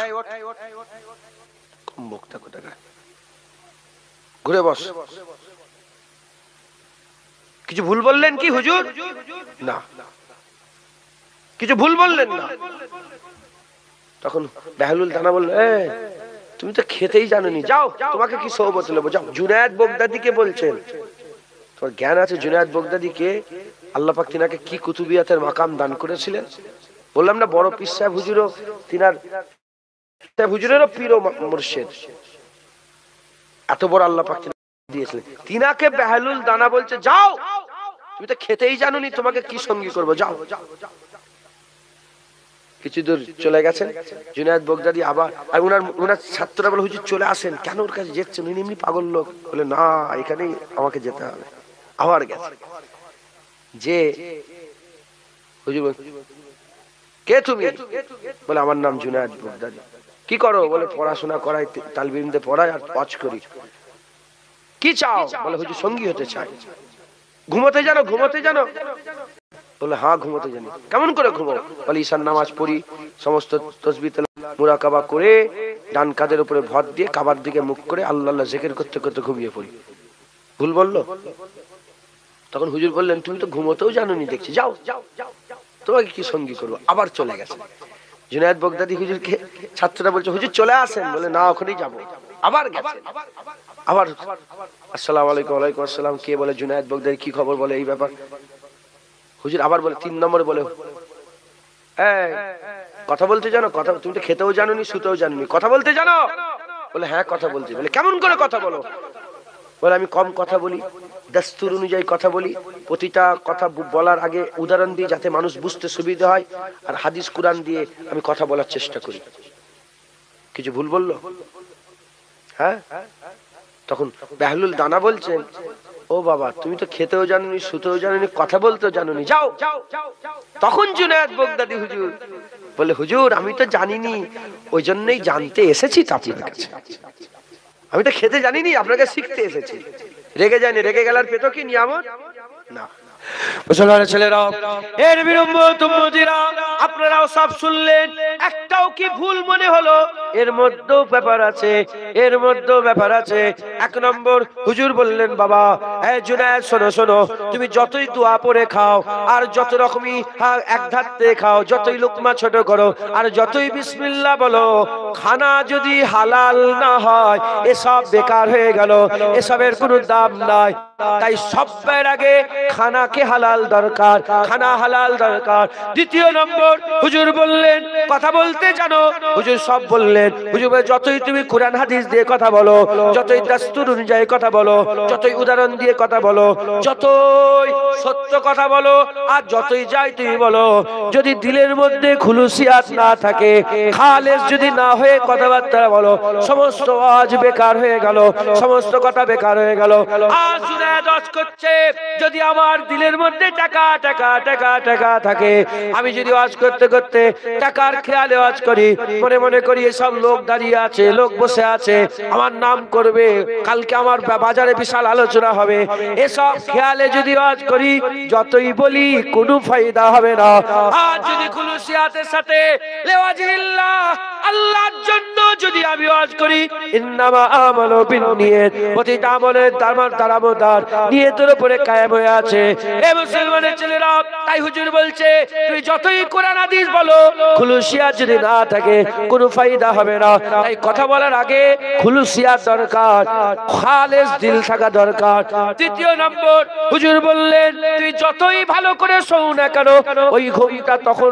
মুখটা কোথাকার, ঘুরে বস। কিছু ভুল বললেন কি হুজুর? না, কিছু ভুল বললেন না। তখন বেহলুল দানা বলল, তুমি তো খেতেই জানোনি, যাও তোমাকে কি সোহবত নেবো, যাও। জুনায়েদ বাগদাদীকে বলছেন, তোমার জ্ঞান আছে জুনায়েদ বাগদাদীকে আল্লাহ পাক তিনাকে কি কুতুবিয়াতের মাকাম দান করেছিলেন? বললাম না, বড় পীর সাহেব হুজুরও, তিনার হুজুরেরও পীর ও মুর্শিদ, এত বড় আল্লাহ পাক দিয়েছিলেন। তিনাকে বেহলুল দানা বলছে, যাও তুমি তো খেতেই জানোনি, তোমাকে কি সঙ্গী করবো, যাও। কিছু দূর চলে গেছেন জুনায়েদ বাগদাদী আবার, আর ওনার ছাত্ররা বলে হুজুর চলে আসেন, কেন ওর কাছে যেচ্ছেন, উনি এমনি পাগল লোক। বলে না, এখানেই আমাকে যেতে হবে। আবার গেছে, যে হুজুর কে তুমি? বলে আমার নাম জুনায়েদ বাগদাদী। কি করো? বলে পড়াশোনা করাই, তালবিমদের পড়াই আর ওয়াজ করি। কি চাও? বলে হুজুর সঙ্গী হতে চাই। ঘুমোতে জানো? ঘুমোতে জানো? বলে হ্যাঁ ঘুমোতে জানি। কেমন করে ঘুমো? বলে ঈশার নামাজ পড়ি, সমস্ত তাসবিহ মুরাকাবা করে ডান কাঁধের উপরে ভর দিয়ে কাবার দিকে মুখ করে আল্লাহ আল্লাহ জিকির করতে করতে ঘুমিয়ে পড়ি। ভুল বললো? তখন হুজুর বললেন, তুমি তো ঘুমোতেও জানোনি দেখছি, যাও তোমাকে কি সঙ্গী করবো। আবার চলে গেছে জুনায়েদ বাগদাদী হুজুরকে ছাত্ররা বলছে, হুজুর চলে আসেন। বলে না, ওখানেই যাবো। আবার গেছে, আবার আসসালামু আলাইকুম। ওয়ালাইকুম আসসালাম। কে? বলে জুনায়েদ বাগদাদী। কি খবর? বলে এই ব্যাপার। হুজুর আবার বলে, 3 নম্বরে বলে, কথা বলতে জানো? কথা, তুমি তো খেতেও জানোনি, শুতেও জানোনি, কথা বলতে জানো? বলে হ্যাঁ কথা বলছি। বলে কেমন করে কথা বলো? বলে আমি কম কথা বলি, দস্তুর অনুযায়ী কথা বলি, প্রতিটা কথা বলার আগে উদাহরণ দিয়ে যাতে মানুষ বুঝতে সুবিধা হয়, আর হাদিস কুরআন দিয়ে আমি কথা বলার চেষ্টা করি। কিছু ভুল বললো? হ্যাঁ। তখন বেহলুল দানা বলছেন, ও বাবা, তুমি তো খেতেও জানোনি, শুতেও জানোনি, কথা বলতেও জানোনি, যাও। তখন জুনায়েদ বাগদাদী হুজুর বলে, হুজুর আমি তো জানিনি, ওই জন্যই জানতে এসেছি আপনার কাছে। আমি তো খেতে জানিনি, আপনাকে শিখতে এসেছি। রেগে যায়নি, রেগে গেলার পেতো কি নিয়ামত না। মুসলমানের ছেলেরা, এর বিরম্বরা, আপনারাও সব শুনলেন, একটাও কি ভুল মনে হলো? এর মধ্যেও ব্যাপার আছে, এর মধ্যেও ব্যাপার আছে। 1 নম্বর, হুজুর বললেন, বাবা জুনায়েদ শোনো শোনো, তুমি যতই দোয়া পড়ে খাও, আর যত রকমই এক ধারতে খাও, যতই লোকমা ছোট করো, আর যতই বিসমিল্লাহ বলো, খানা যদি হালাল না হয় এসব বেকার হয়ে গেল, এসবের কোনো দাম নাই। তাই সবের আগে খানাকে হালাল দরকার, খানা হালাল দরকার। 2 নম্বর, হুজুর বললেন কথা বলতে জানো? হুজুর সব বললেন। বললেন, হুজুর যতই তুমি কোরআন হাদিস দিয়ে কথা বলো, যতই দাস্তুর অনুযায়ী কথা বলো, যতই উদাহরণ দিয়ে কথা বলো, যতই সত্য কথা বলো, আর যতই যাই তুমি বলো, যদি দিলের মধ্যে খুলুসিয়াত না থাকে, খালেস যদি না হয়ে কথাবার্তা বলো, সমস্ত ওয়াজ বেকার হয়ে গেল, সমস্ত কথা বেকার হয়ে গেল। আজ জুনায়েদ ওয়াজ করছে, যদি আমার দিলের মধ্যে টাকা টাকা টাকা টাকা থাকে, আমি যদি ওয়াজ করতে করতে টাকার খেয়ালে ওয়াজ করি, মনে মনে করি এসব লোক দাঁড়িয়ে আছে, লোক বসে আছে, আমার নাম করবে, কালকে আমার বাজারে বিশাল আলোচনা হবে, এসব খেয়ালে যদি ওয়াজ করি, যতই বলি কোনো ফায়দা হবে না। আর যদি খুলুসিয়াতের সাথে লিওয়াজিল্লাহ, আল্লাহর জন্য যদি আমি ওয়াজ করি, ইন্নামা আমালু বিন্নিয়াত, প্রতিটা আমলের দারমদার নিয়তের উপরে কায়েম হয়ে আছে। এ মুসলমানের ছেলেরা, তাই হুজুর বলছে, তুমি যতই কোরআন হাদিস বলো, খুলুসিয়াত যদি না থাকে কোনো ফায়দা হবে না। তাই কথা বলার আগে খুলুসিয়াত দরকার, খালেস দিল থাকা দরকার। তৃতীয় নম্বর, হুজুর বললেন, তুমি যতই ভালো করে শোনো না কেন, ওই ঘুমটা তখন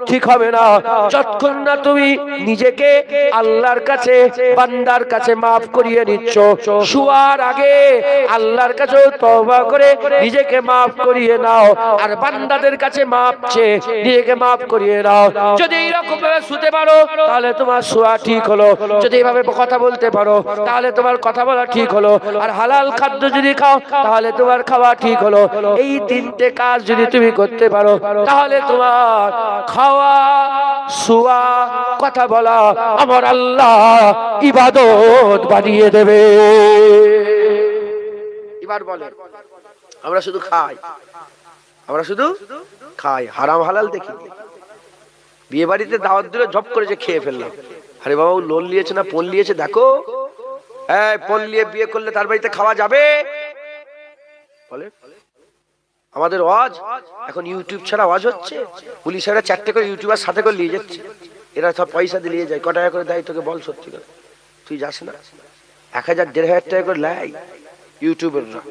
ঠিক হবে না যতক্ষণ না তুমি নিজেকে আল্লাহর কাছে, বান্দার কাছে মাফ করিয়ে নিচ্ছ। শোয়ার আগে আল্লাহর কাছে তওবা করে নিজেকে মাফ করিয়ে নাও, আর বান্দাদের কাছে মাফ চেয়ে নিজেকে মাফ করিয়ে নাও। যদি এইরকম ভাবে শুতে পারো, তাহলে তোমার শোয়া ঠিক হলো। যদি এইভাবে কথা বলতে পারো, তাহলে তোমার কথা বলা ঠিক হলো। আর হালাল খাদ্য যদি খাও, তাহলে তোমার খাওয়া ঠিক হলো। এই তিনটে কাজ যদি তুমি করতে পারো, তাহলে তোমার খাওয়া, শোয়া, কথা বলা আমার আল্লাহ ইবাদত বানিয়ে দেবে। এবার বলে, আমরা শুধু খাই, আমরা শুধু খাই, হারাম হালাল দেখি। বিয়ে বাড়িতে দাওয়াত দিলে ঝপ করে যে খেয়ে ফেললাম, আরে বাবা লোন নিয়েছে না পণ নিয়েছে দেখো, পণ নিয়ে বিয়ে করলে তার বাড়িতে খাওয়া যাবে? বলে আমাদের ওয়াজ এখন ইউটিউব ছাড়া ওয়াজ হচ্ছে, পুলিশেরা 4টে করে ইউটিউবার সাথে করে নিয়ে যাচ্ছে, এরা সব পয়সা দিয়ে নিয়ে যায়। ক টাকা করে দেয় তোকে বল? সত্যি করে তুই যাস না? 1000 1500 টাকা করে লাই ইউটিউবের না।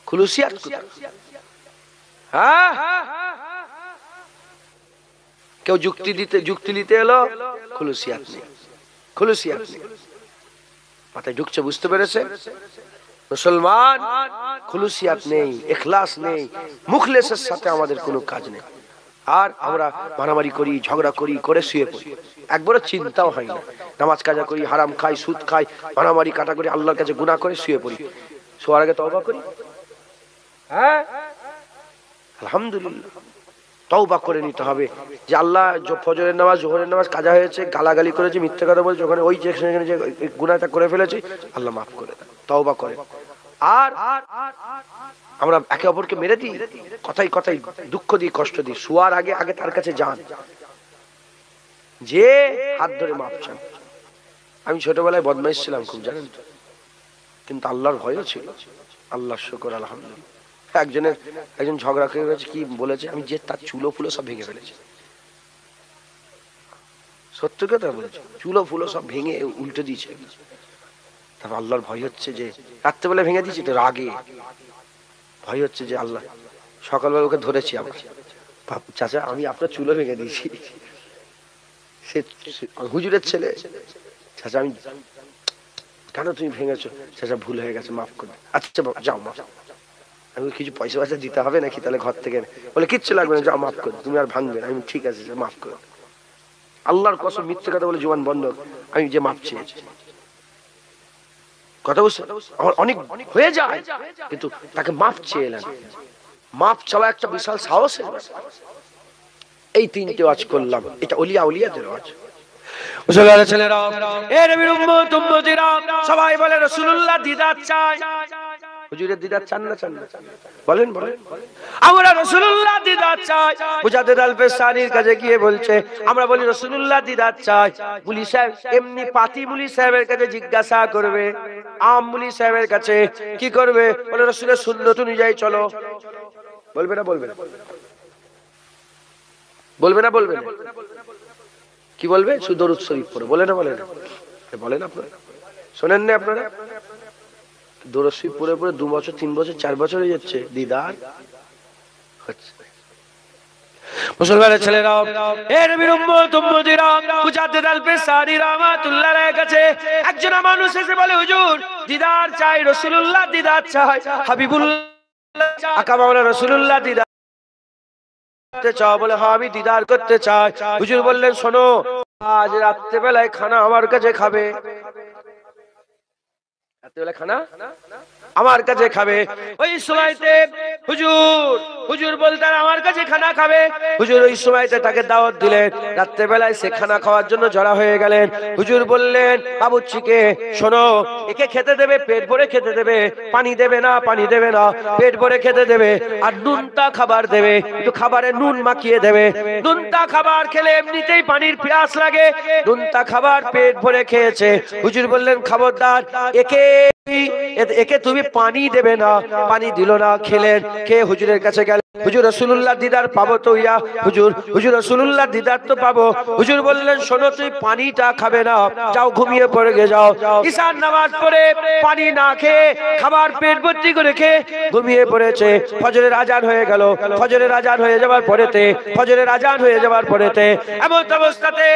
খুলুসিয়াত, হ্যাঁ, কেউ যুক্তি দিতে এলো, খুলুসিয়াত নেই, খুলুসিয়াত নেই। মাথায় ঢুকছে, বুঝতে পেরেছে মুসলমান? খুলুসিয়াত নেই, ইখলাস নেই, মুখলেসের সাথে আমাদের কোনো কাজ নেই। আর আমরা মারামারি করি, ঝগড়া করি, করে শুয়ে পড়ি, একবারও চিন্তাও হয় না। নামাজ কাজা করি, হারাম খাই, সুদ খাই, মারামারি কাটা করি, আল্লাহর কাছে গুনাহ করে শুয়ে পড়ি। শোয়ার আগে তওবা করি, হ্যাঁ আলহামদুলিল্লাহ, তওবা করে নিতে হবে যে আল্লাহ, ফজরের নামাজ, জোহরের নামাজ কাজা হয়েছে, গালাগালি করেছি, মিথ্যা কথা বলেছি, ওখানে ওই যে গুনাহটা করে ফেলেছি, আল্লাহ মাফ করে দেন, তওবা করে। আর আমরা একে অপরকে মেরে দিই, কথাই কথাই দুঃখ দিই, কষ্ট দিই। শোয়ার আগে আগে তার কাছে যান, যে হাত ধরে মাপ চান। আমি ছোটবেলায় বদমাইশ ছিলাম খুব, জানেন তো, কিন্তু আল্লাহর ভয়ও ছিল। আল্লাহর শুকর, আলহামদুলিল্লাহ। একজন ঝগড়া করে গেছে, কি বলেছে, আমি যে তার চুলো ফুলো সব ভেঙে ফেলেছি। সত্য কথা বলেছে, চুলো ফুলো সব ভেঙে উল্টে দিয়েছে। তারপর আল্লাহর ভয় হচ্ছে যে, রাত্রেবেলা ভেঙে দিয়েছি তো রাগে, ভয় হচ্ছে যে আল্লাহ, সকালবেলা ওকে ধরেছি, আমার চাচা আমি আপনার চুলো ভেঙে দিয়েছি। সে হুজুরের ছেলে, চাচা আমি, কেন তুমি ভেঙেছো? চাচা ভুল হয়ে গেছে, মাফ করে। আচ্ছা যাও, মাফ। আমি কিছু পয়সা পয়সা দিতে হবে নাকি তাহলে ঘর থেকে? বলে কিচ্ছু লাগবে না, যাও মাফ করে, তুমি আর ভাঙবে না। আমি ঠিক আছে, মাফ করে। আল্লাহর কসম, মিথ্যে কথা বলে জীবন বন্ধ, আমি যে মাফ চেয়েছি। কথা বুঝছো? আমার অনেক হয়ে যায়, কিন্তু তাকে মাফ চেয়ে এলেন। মাফ চাওয়া একটা বিশাল সাহস। এই তিনটে ওয়াজ করলাম, এটা ওলিয়া উলিয়াদের ওয়াজ। মুসলমানের ছেলেরা, এ নবীর উম্মত উম্মতিরা, সবাই বলে রাসূলুল্লাহ দিদার চাই। হুজুরের দিদার চান না? চান না? বলেন বলেন। আমরা রাসূলুল্লাহ দিদার চাই। মুজাদ্দিদ আল-ফেসানির কাছে গিয়ে বলছে, আমরা বলি রাসূলুল্লাহ দিদার চাই। মুলি সাহেব এমনি পাতি মুলি সাহেবের কাছে জিজ্ঞাসা করবে, আম মুলি সাহেবের কাছে কি করবে? বলে রাসূলের সুন্নাত অনুযায়ী চলো। বলবে না? বলবে না? বলবে না? বলবে না? কি বলবে? শুধু দরুদ শরীফ পড়ে। বলে না? বলে না? বলেন আপনারা, শোনেন না আপনারা? দরুদ শরীফ পড়ে পড়ে 2 বছর 3 বছর 4 বছর হয়ে যাচ্ছে, দিদার হচ্ছে। মুসলমানের ছেলেরা, এ নবীর উম্মত উম্মতিরা, মুজাদ্দিদ আল-পেশানি রাহমাতুল্লাহ আলাইহির কাছে একজন মানুষ এসে বলে, হুজুর দিদার চাই, রাসূলুল্লাহ দিদার চাই, হাবিবুল্লাহ আকা মাওলানা রাসূলুল্লাহ দিদার করতে চাও? বলে হ্যাঁ আমি দিদার করতে চাই। হুজুর বললেন, শোনো, আজ রাত্রে বেলায় খানা আমার কাছে খাবে। রাত্রে খানা আমার কাছে খাবে। ওই সময়তে হুজুর বলতেন আমার কাছে খানা খাবে। হুজুর ওই সময়তে তাকে দাওয়াত দিলেন। রাত্রে বেলায় সে খানা খাওয়ার জন্য জড়া হয়ে গেলেন। হুজুর বললেন বাবুর্চিকে, শোনো, একে খেতে দেবে, পেট ভরে খেতে দেবে, পানি দেবে না, পানি দেবে না, পেট ভরে খেতে দেবে, আর নুনটা খাবার দেবে, একটু খাবারে নুন মাখিয়ে দেবে। নুনটা খাবার খেলে এমনিতেই পানির পিয়াস লাগে, নুনটা খাবার পেট ভরে খেয়েছে। হুজুর বললেন খবরদার, একে তুমি পানি দেবে না। পানি দিল না, খেলেন। খেয়ে হুজুরের কাছে গেলেন, হুজুর রাসূলুল্লাহ দিদার পাবো তো? ইয়া হুজুর রাসূলুল্লাহ দিদার তো পাবো। হুজুর বললেন, শোনো, তুই পানিটা খাবে না, যাও ঘুমিয়ে পড়ে গে যাও। ঈশার নামাজ পড়ে পানি না খেয়ে খাবার পেট ভর্তি করে খেয়ে ঘুমিয়ে পড়েছে। ফজরের আজান হয়ে গেল। ফজরের আজান হয়ে যাওয়ার পরেতে এমন অবস্থাতে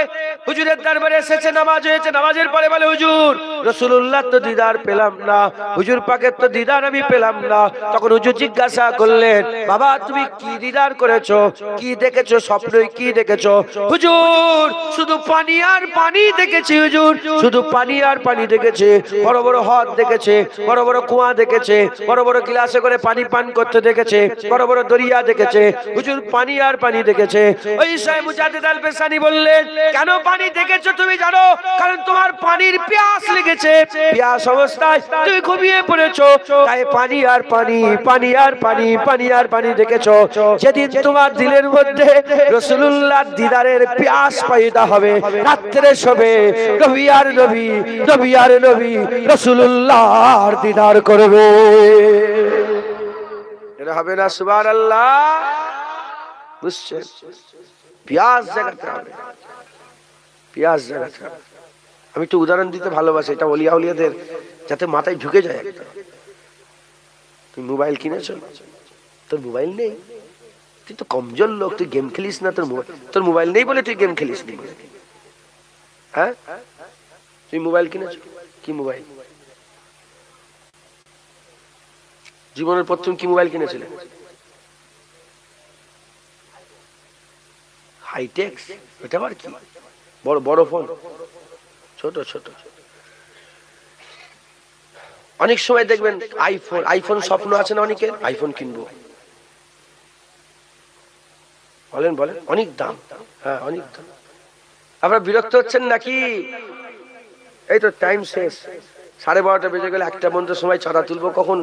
হুজুরের দরবারে এসেছে, নামাজ হয়েছে। নামাজের পরে বলে, হুজুর রাসূলুল্লাহ তো দিদার পেলাম না, হুজুর পাকের তো দিদার আমি পেলাম না। তখন হুজুর জিজ্ঞাসা করলেন, বাবা তুমি কি দিদার করেছো, কি দেখেছো, স্বপ্নই কি দেখেছো? হুজুর শুধু পানি আর পানি দেখেছি, হুজুর শুধু পানি আর পানি দেখেছে। বড় বড় হ্রদ দেখেছে, বড় বড় কুয়া দেখেছে, বড় বড় গিলাসে করে পানি পান করতে দেখেছে, বড় বড় দরিয়া দেখেছে। হুজুর পানি আর পানি দেখেছে। ওই সাহেব মুজাদ্দিদ আল-পেশানি বললেন, কেন পানি দেখেছো তুমি জানো? কারণ তোমার পানির পিয়াস লেগেছে, পিয়াস অবস্থায় তুমি ঘুমিয়ে পড়েছো, তাই পানি আর পানি, পানি আর পানি, পানি আর পানি দেখেছো। যেদিন তোমার দিলের মধ্যে রাসূলুল্লাহর দিদারের পিয়াস পয়দা হবে, রাত্রে শোবে, নবী আর নবী, নবী আর নবী, রাসূলুল্লাহর দিদার করবে। এটা হবে না? সুবহানাল্লাহ। বুঝছেন? পিয়াস জাগাতে হবে, পিয়াস জাগাতে হবে। আমি একটু উদাহরণ দিতে ভালোবাসি, এটা ওলিয়া উলিয়াদের যাতে মাথায় ঢুকে যায় একটা। তুই মোবাইল কিনেছো, তোর মোবাইল নেই, তুই তো কমজোর লোক, তুই গেম খেলিস না, তোর মোবাইল নেই বলে তুই গেম খেলিস নি। হ্যাঁ, তুই মোবাইল কিনেছো, কি মোবাইল? জীবনের প্রথম কি মোবাইল কিনেছিলেন? হাইটেক, এটা আবার কি? বড় বড় ফোন, ছোট ছোট। অনেক সময় দেখবেন আইফোন স্বপ্ন আছে না অনেকের, আইফোন কিনবো, বলেন বলেন, অনেক দাম। হ্যাঁ অনেক দাম। আপনারা বিরক্ত হচ্ছেন নাকি? এই তো টাইম শেষ, 12:30 বেজে গেলে, 1টা পর্যন্ত সময় চাঁদা তুলবো, কখন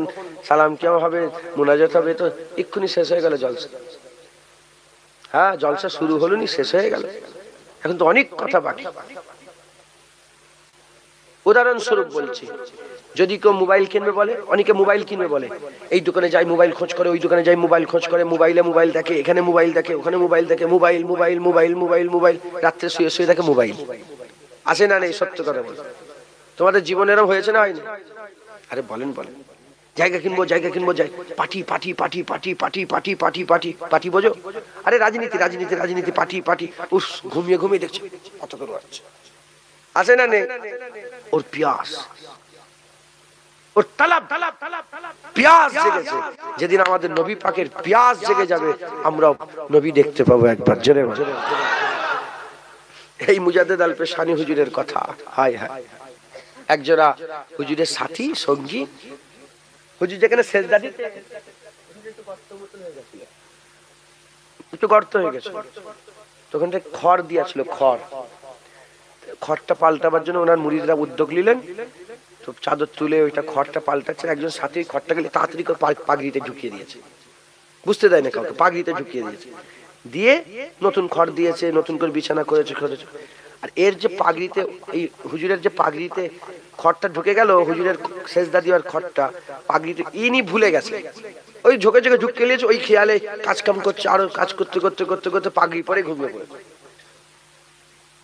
সালাম কিয়াম হবে, মোনাজাত হবে, তো এক্ষুনি শেষ হয়ে গেল জলসা। হ্যাঁ জলসা শুরু হলো নি, শেষ হয়ে গেল, এখন তো অনেক কথা বাকি। উদাহরণস্বরূপ বলছি, যদি কেউ মোবাইল কিনবে বলে, অনেকে মোবাইল কিনবে বলে, এই দোকানে যাই মোবাইল খোঁজ করে, ওই দোকানে যাই মোবাইল খোঁজ করে, মোবাইল দেখে, এখানে মোবাইল দেখে, ওখানে মোবাইল দেখে, mobile mobile mobile mobile mobile, রাত্রে শুয়ে শুয়ে দেখে মোবাইল। আসে না নেই? সত্য কথা বল, তোমাদের জীবনেরও হয়েছে না হয়নি? আরে বলেন বলেন, জায়গা কিনবো যাই, party party party party party party party party party, বোঝো? আরে রাজনীতি রাজনীতি রাজনীতি, পার্টি পার্টি, উস ঘুমিয়ে ঘুমিয়ে দেখছে কত করে আসছে। আসে না নেই? ওর পিয়াস, ওর তালাব, পিয়াস জেগেছে। যেদিন আমাদের নবী পাকের পিয়াস জেগে যাবে, আমরা নবী দেখতে পাবো একবার। জোরে বলো। এই মুজাদ্দিদ আল-পেশানি হুজুরের কথা। হায় হায়, একজোড়া হুজুরের সাথী সঙ্গী, হুজুর যেখানে সেজদা দিতে, একটু গর্ত হয়ে গেছে, তখন খড় দিয়েছিল, খড়টা পাল্টাবার জন্য ওনার মুরিদরা উদ্যোগ নিলেন। তো চাদর তুলে ওইটা খড়টা পাল্টাচ্ছে, একজন সাথে খড়টা গেলে তাড়াতাড়ি করে পাগড়িতে ঢুকিয়ে দিয়েছে, বুঝতে দেয় না কাউকে, পাগড়িতে ঢুকিয়ে দিয়েছে, দিয়ে নতুন খড় দিয়েছে, নতুন করে বিছানা করেছে। আর এর যে পাগড়িতে, এই হুজুরের যে পাগড়িতে খড়টা ঢুকে গেল, হুজুরের সেজদা দেওয়ার খড়টা পাগড়িতে, ইনি ভুলে গেছে, ওই ঝোঁকে ঝোঁকে ঢুকিয়ে নিয়েছে, ওই খেয়ালে কাজ কাম করছে, আরো কাজ করতে করতে করতে করতে পাগড়ি পরে ঘুমিয়ে পড়েছে।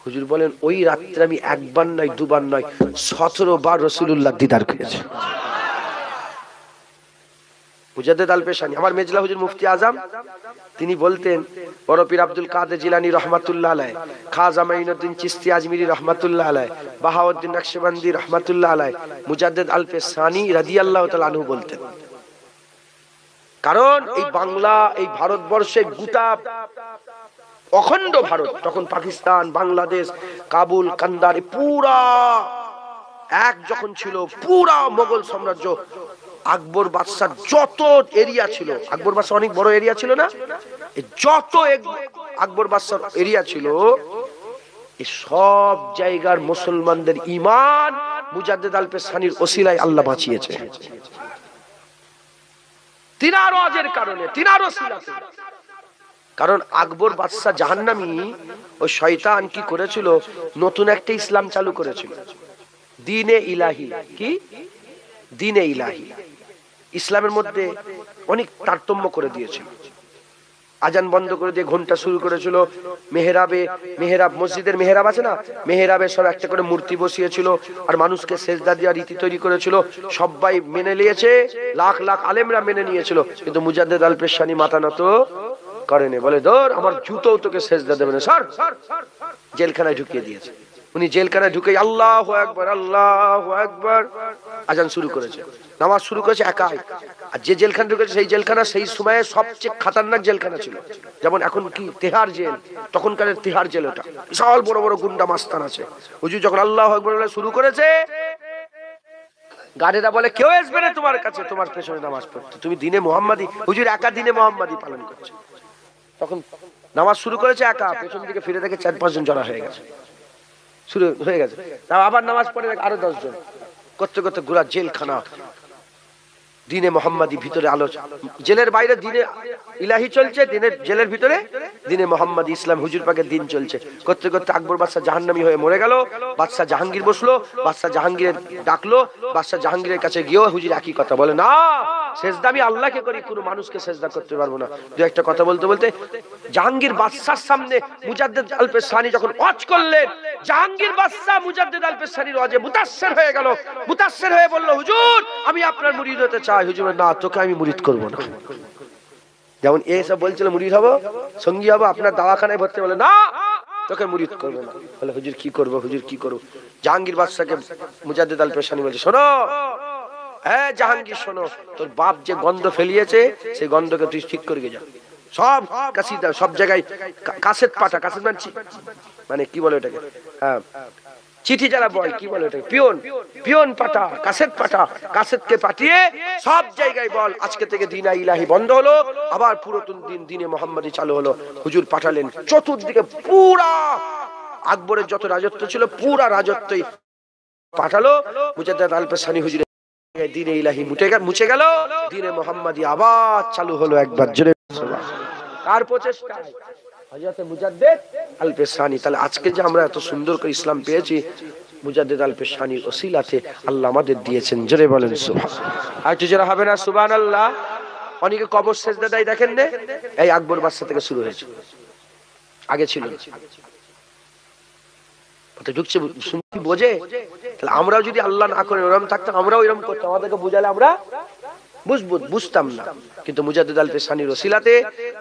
হুজুর বলেন, ওই রাত্রে আমি একবার নয়, দুবার নয়, 17 বার রাসূলুল্লাহ দিদার করেছি। মুজাদ্দেদ আল পেশানি আমার মেজলা হুজুর মুফতি আজম তিনি বলতেন, বড় পীর আব্দুল কাদের জিলানী রহমাতুল্লাহ আলাইহি, খাজা মাইনুদ্দিন চিশতি আজমিরি রহমাতুল্লাহ আলাইহি, বাহাউদ্দিন নকশবন্দি রহমাতুল্লাহ আলাইহি, মুজাদ্দেদ আল পেশানি রাদিয়াল্লাহু তাআলা আনহু বলতেন। কারণ এই বাংলা, এই ভারতবর্ষে গোটা অখণ্ড ভারত, তখন পাকিস্তান, বাংলাদেশ, কাবুল, কান্দার পুরা এক যখন ছিল, পুরা মোগল সাম্রাজ্য, আকবর বাদশার যত এরিয়া ছিল, আকবর বাদশা অনেক বড় এরিয়া ছিল না, যত আকবর বাদশার এরিয়া ছিল, এই সব জায়গার মুসলমানদের ঈমান মুজাদ্দেদ আল পেশানির ওসিলায় আল্লাহ বাঁচিয়েছে। তিনার ওয়াজের কারণে, তিনার ওসিলাতে। কারণ আকবর বাদশা জাহান্নামী, ওই শয়তান কি করেছিল, নতুন একটা ইসলাম চালু করেছিল, দ্বীনে ইলাহি। কি দ্বীনে ইলাহি? ইসলামের মধ্যে অনেক তারতম্য করে দিয়েছিল। আজান বন্ধ করে দিয়ে ঘন্টা শুরু করেছিল। মেহরাবে, মেহরাব, মসজিদের মেহরাব আছে না, মেহরাবে সব একটা করে মূর্তি বসিয়েছিল আর মানুষকে সেজদা দেওয়ার রীতি তৈরি করেছিল। সবাই মেনে নিয়েছে, লাখ লাখ আলেমরা মেনে নিয়েছিল, কিন্তু মুজাদ্দেদ আল পেশানি মাথা নত করেনি। বলে, ধর আমার জুতোও তোকে সেজদা দেবে না, সর। জেলখানায় ঢুকিয়ে দিয়েছে। উনি জেলখানায় ঢুকে আল্লাহু আকবার, আল্লাহু আকবার আজান শুরু করেছে, নামাজ শুরু করেছে একাই। আর যে জেলখানা ঢুকেছে সেই জেলখানা সেই সময়ে সবচেয়ে খতরনাক জেলখানা ছিল। যেমন এখন কি তিহার জেল, তখনকার তিহার জেল ওটা, বিশাল বড় বড় গুন্ডা মাস্তান আছে। হুজুর যখন আল্লাহু আকবার বলে শুরু করেছে, গার্ডেরা বলে কেউ আসবে না তোমার কাছে, তোমার পেছনে নামাজ পড়তে, তুমি দিনে মুহাম্মাদি। হুজুর একা দিনে মুহাম্মাদি পালন করছে। তখন নামাজ শুরু করেছে একা, পেছন দিকে ফিরে দেখে 4-5 জন জড়া হয়ে গেছে, শুরু হয়ে গেছে। তাও আবার নামাজ পড়ে আরো 10 জন, করতে করতে গোরা জেলখানা দিনে মোহাম্মদী ভিতরে আলোচনা। জেলের বাইরে দিনে ইলাহি চলছে, দিনের জেলের ভিতরে দিনে মোহাম্মদী ইসলাম হুজুর পাকের দিন চলছে। করতে করতে আকবর বাদশা জাহান্নামী হয়ে মরে গেল। বাদশা জাহাঙ্গীর বসলো, বাদশা জাহাঙ্গীরের ডাকলো, বাদশা জাহাঙ্গীরের কাছে গিয়েও হুজুর একই কথা বলে, না সেজদা আমি আল্লাহকে করি, কোনো মানুষকে সেজদা করতে পারবো না। দু একটা কথা বলতে বলতে জাহাঙ্গীর বাদশার সামনে মুজাদ্দেদ আল পেশানি যখন ওয়াজ করলেন, জাহাঙ্গীর বাদশা মুজাদ্দেদ আল পেশানির ওয়াজে মুতাসসির হয়ে গেল। মুতাসসির হয়ে বলল, হুজুর আমি আপনার মুরিদ হতে চাই। হুজুর না, তোকে আমি মুরিদ করব না। যেমন এসব বলছিল মুরিদ হবো, সঙ্গী হবো, আপনার দাওয়াখানায় ভর্তি, বলে না তোকে মুরিদ করবো না। বলে হুজুর কি করবো, হুজুর কি করবো? জাহাঙ্গীর বাদশাকে মুজাদ্দেদ আল পেশানি বলছে, শোনো হ্যাঁ জাহাঙ্গীর শোনো, তোর বাপ যে গন্ধ ফেলিয়েছে সেই গন্ধকে তুই ঠিক করে যা। সব কাসিদা, সব জায়গায় কাসেট পাঠা, কাসেট মানে কি বলে ওটাকে, হ্যাঁ চিঠি যারা বয় কি বলে ওটাকে, পিয়ন, পিয়ন পাঠা, কাসেট পাঠা, কাসেটকে পাঠিয়ে সব জায়গায় বল আজকে থেকে দিনা ইলাহি বন্ধ হলো, আবার পুরাতন দিন দিনে মোহাম্মদী চালু হলো। হুজুর পাঠালেন চতুর্দিকে, পুরা আকবরের যত রাজত্ব ছিল পুরা রাজত্বই পাঠালো। মুজাদ্দেদ আল পেশানি হুজুর দিনে ইলাহি মুছে গেল, দিনে মোহাম্মদী আবার চালু হলো। একবার জোরে কার প্রচেষ্টায়? হযরত মুজাদ্দেদ আল পেশানি। তাহলে আজকে যে আমরা এত সুন্দর করে ইসলাম পেয়েছি, মুজাদ্দেদ আল পেশানির ওসিলাতে আল্লাহ আমাদের দিয়েছেন। জোরে বলেন সুবহান। আর একটু জোরে হবে না সুবহানাল্লাহ? অনেকে কবর সেজদা দেয়, দেখেন না, এই আকবর বাদশা থেকে শুরু হয়েছে, আগে ছিল ঢুকছে শুনতে বোঝে। তাহলে আমরাও যদি আল্লাহ না করে ওরকম থাকতাম, আমরাও এরকম করতাম, আমাদেরকে বুঝালে আমরা বুঝতাম না। কিন্তু মুজাদ্দেদ আল পেশানির ওসিলাতে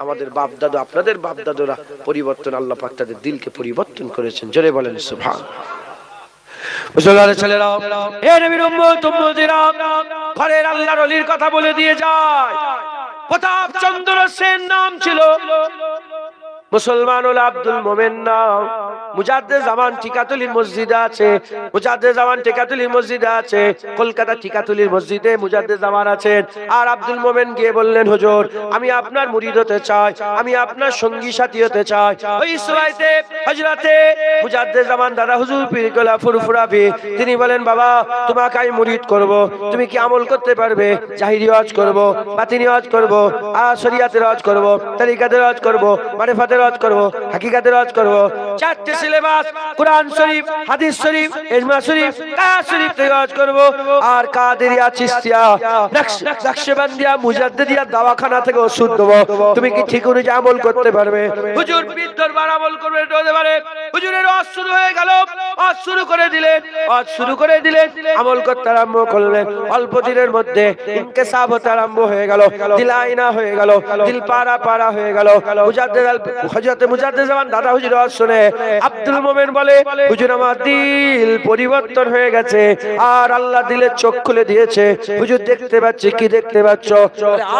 আমাদের বাপ দাদু, আপনাদের বাপ দাদুরা পরিবর্তন, আল্লাহ পাক তাদের দিলকে পরিবর্তন করেছেন। জোরে বলেন সুবহান। মুসলমানের ছেলেরা, হে নবীর উম্মত উম্মতিরা, ঘরের আল্লাহর ওলির কথা বলে দিয়ে যায়। প্রতাপ চন্দ্র সেন নাম ছিল, মুসলমান হলো আব্দুল মোমেন নাম। মুজাদ্দেদ জামান টিকাতুলির মসজিদে আছে, মুজাদ্দেদ জামান টিকাতুলির মসজিদে আছে, কলকাতা টিকাতুলির মসজিদে মুজাদ্দেদ জামান আছেন। আর আব্দুল মোমেন গিয়ে বললেন, হুজুর আমি আপনার মুরিদ হতে চাই, আমি আপনার সঙ্গী সাথী হতে চাই। ওই সময়তে হযরতে মুজাদ্দেদ জামান দাদা হুজুর পীর গোলা ফুরফুরাবি তিনি বলেন, বাবা তোমাকে আমি মুরিদ করব, তুমি কি আমল করতে পারবে? জাহিরি ওয়াজ করব, বাতিনি ওয়াজ করব, আর শরিয়াতের ওয়াজ করব, তরিকাতের ওয়াজ করব, মারিফাতের ওয়াজ করব, হাকিকাতের ওয়াজ করব। চারটি সিলেবাস, কোরআন শরীফ, হাদিস শরীফ, ইজমা শরীফ, কায়াত শরীফ থেকে ওয়াজ করব। আর কাদেরিয়া, চিশতিয়া, নকশবন্দিয়া, মুজাদ্দিদিয়া দাওয়াখানা থেকে ওষুধ দেব। তুমি কি ঠিক অনুযায়ী আমল করতে পারবে? হুজুর পীর দরবার আমল করবে হতে পারে। হুজুরের ওয়াজ শুরু হয়ে গেল। ওয়াজ শুরু করে দিলেন, ওয়াজ শুরু করে দিলেন, আমল করতে আরম্ভ করলেন। অল্প দিনের মধ্যে ইনকিসাব হতে আরম্ভ হয়ে গেল, দিল আয়না হয়ে গেল, দিল পারা পারা হয়ে গেল। মুজাদ্দিদ হযরত মুজাদ্দিদ জামান দাদা হুজুর ওয়াজ শুনে আব্দুল মোমেন বলে, হুজুর আমার দিল পরিবর্তন হয়ে গেছে, আর আল্লাহ দিলের চোখ খুলে দিয়েছে। হুজুর দেখতে পাচ্ছি, কি দেখতে পাচ্ছ?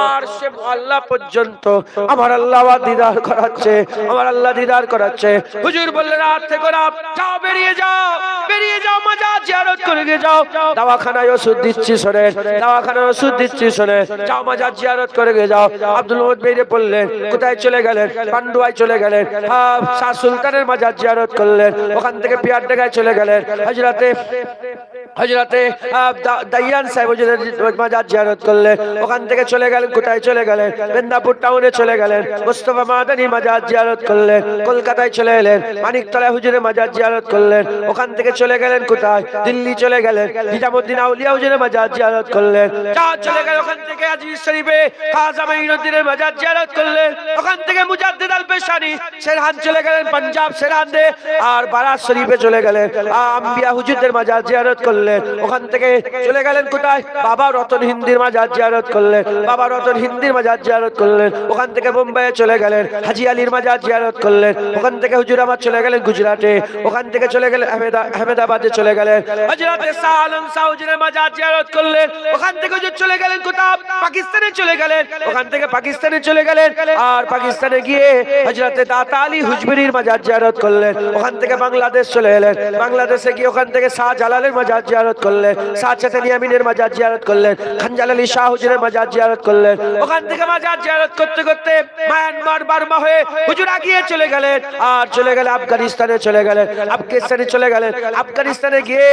আর সে আল্লাহ পর্যন্ত আমার আল্লাহ দিদার করাচ্ছে, আমার আল্লাহ দিদার করাচ্ছে। হুজুর বললেন, রাত থেকে রাত যাও, বেরিয়ে যাও, বেরিয়ে যাও, মাজার জিয়ারত করে যাও। দাওয়াখানায় ওষুধ দিচ্ছি শোনেন, দাওয়াখানায় ওষুধ দিচ্ছি শোনেন, যাও মাজার জিয়ারত করে যাও। আব্দুল মোহাম্মদ বেরিয়ে পড়লেন। কোথায় চলে গেলেন? পান্ডুয়ায় চলে গেলেন। শাহ সুলতানের মাজার জিয়ারত করলেন। ওখান থেকে পিয়ারডাঙ্গায় চলে গেলেন। হযরতে দাইয়ান সাহেব মাজার জিয়ারত করলেন। ওখান থেকে চলে গেলেন, কোথায় চলে গেলেন? মেদিনীপুর টাউনে চলে গেলেন। মুস্তাফা মাদানী মাজার জিয়ারত করলেন। কলকাতায় চলে এলেন, মানিকতলা হুজুরের মাজার জিয়ারত করলেন। ওখান থেকে চলে গেলেন কোথায়? দিল্লি চলে গেলেন, নিজামউদ্দিন আউলিয়া হুজুরের মাজার জিয়ারত করলেন। চলে গেলেন ওখান থেকে আজমির শরীফে খাজা মাইনুদ্দিনের মাজার জিয়ারত করলেন। ওখান থেকে মুজাদ্দিদ আল পেশানি সেরহান চলে গেলেন, পাঞ্জাব সেরহানে। আর বারাত শরীফে চলে গেলেন, আম্বিয়া হুজুরদের মাজার জিয়ারত করলেন। ওখান থেকে চলে গেলেন কোথায়? বাবা রতন হিন্দির মাজার জিয়ারত করলেন, বাবা রতন হিন্দির মাজার জিয়ারত করলেন। ওখান থেকে বোম্বাইয়ে চলে গেলেন, হাজী আলীর মাজার জিয়ারত করলেন। ওখান থেকে হুজুর আমার চলে গেলেন গুজরাটে। ওখান থেকে চলে গেলেন আহমেদাবাদে চলে গেলেন, হযরতে শাহ আলম শাহ হুজুরের মাজার জিয়ারত করলেন। ওখান থেকে হুজুর চলে গেলেন কোথায়? পাকিস্তানে চলে গেলেন। ওখান থেকে পাকিস্তানে চলে গেলেন, আর পাকিস্তানে গিয়ে হযরতে দাতা আলী হুজবিরির মাজার জিয়ারত করলেন। ওখান থেকে বাংলাদেশ চলে এলেন, বাংলাদেশে গিয়ে ওখান থেকে শাহ জালালের মাজার জিয়ারত করলেন, শাহ চেতানি আমিনের মাজার জিয়ারত করলেন, খানজাল আলী শাহ হুজুরের মাজার জিয়ারত করলেন। ওখান থেকে মাজার জিয়ারত করতে করতে মায়ানমার বার্মা হয়ে হুজুর আগিয়ে চলে গেলেন, আর চলে গেলেন আফগানিস্তানে চলে গেলেন, আফগানিস্তানে চলে গেলেন। আফগানিস্তানে গিয়ে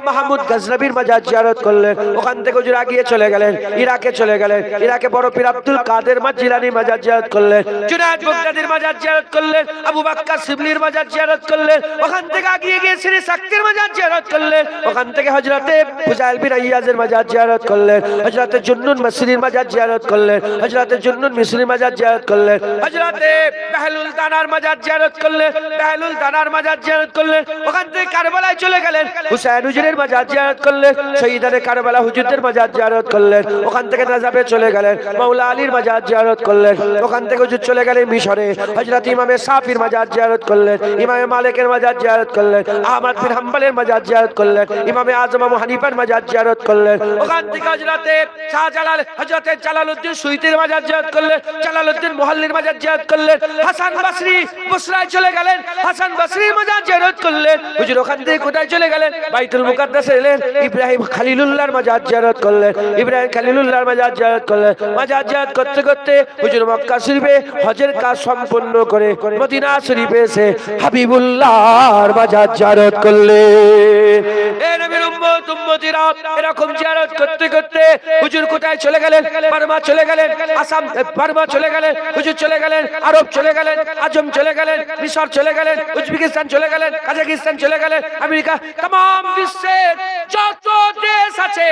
মাহমুদ গজনবীর মাজার জিয়ারত করলেন। ওখান থেকে হুজুর আগিয়ে চলে গেলেন ইরাকে চলে গেলেন, ইরাকে বড় পীর আব্দুল কাদের জিলানী মাজার জিয়ারত করলেন, জুনায়েদ বাগদাদির মাজার জিয়ারত করলেন, আবু বকর শিবলির মাজার জিয়ারত করলেন। ওখান থেকে আগিয়ে গিয়ে শ্রী সাক্তের মাজার জিয়ারত করলেন। ওখান থেকে হযরতে ফুজাইল বিন আইয়াজের মাজার জিয়ারত করলেন, হযরতে জুন্নুন মিসরির মাজার জিয়ারত করলেন, হযরতে জুন্নুন মিসরির মাজার জিয়ারত করলেন, হযরতে বেহলুল দানার মাজার জিয়ারত করলেন, বেহলুল দানার মাজার জিয়ারত করলেন। ওখান থেকে কারবালায় চলে গেলেন, হুসাইন হুজুরের মাজার জিয়ারত করলেন, শহীদানে কারবালা হুজুরদের মাজার জিয়ারত করলেন। ওখান থেকে নাজাফে চলে গেলেন, মাওলা আলীর মাজার জিয়ারত করলেন। ওখান থেকে হুজুর চলে গেলেন মিশরে, হযরত ইমামে সাফির মাজার জিয়ারত করলেন, ইমামে মালিকের মাজার জিয়ারত করলেন, আহমদ বিন হাম্বলের মাজার জিয়ারত করলেন, ইমামে আজম আবু হানিফার মাজার জিয়ারত করলেন। ওখান থেকে হযরতে শাহজালাল হযরতে জালালউদ্দিন সুয়ুতির মাজার জিয়ারত করলেন, জালালউদ্দিন মুহাল্লির মাজার জিয়ারত করলেন। হাসান বসরি বসরায় চলে গেলেন, হাসান বসরির মাজার জিয়ারত করলেন। হুজুর ওখান থেকে কোথায় চলে গেলেন? বাইতুল মুকাদ্দাসে এলেন, ইব্রাহিম খলিলুল্লাহর মাজার জিয়ারত করলেন, ইব্রাহিম খলিলুল্লাহর মাজার জিয়ারত করলেন। মাজার জিয়ারত করতে করতে হুজুর মক্কা শরীফে হজের কাজ সম্পন্ন করে মদিনা শরীফে এসে হাবিবুল্লাহর মাজার জিয়ারত করলেন। এ নবীর উম্মত উম্মতিরা এরকম জিয়ারত করতে করতে হুজুর কোথায় চলে গেলেন? বার্মা চলে গেলেন, আসাম বার্মা চলে গেলেন, হুজুর চলে গেলেন আরব চলে গেলেন, আজম চলে গেলেন, মিশর চলে গেলেন, উজবেকিস্তান চলে গেলেন, কাজাকিস্তান চলে গেলেন, আমেরিকা, तमाम বিশ্বের যত দেশ আছে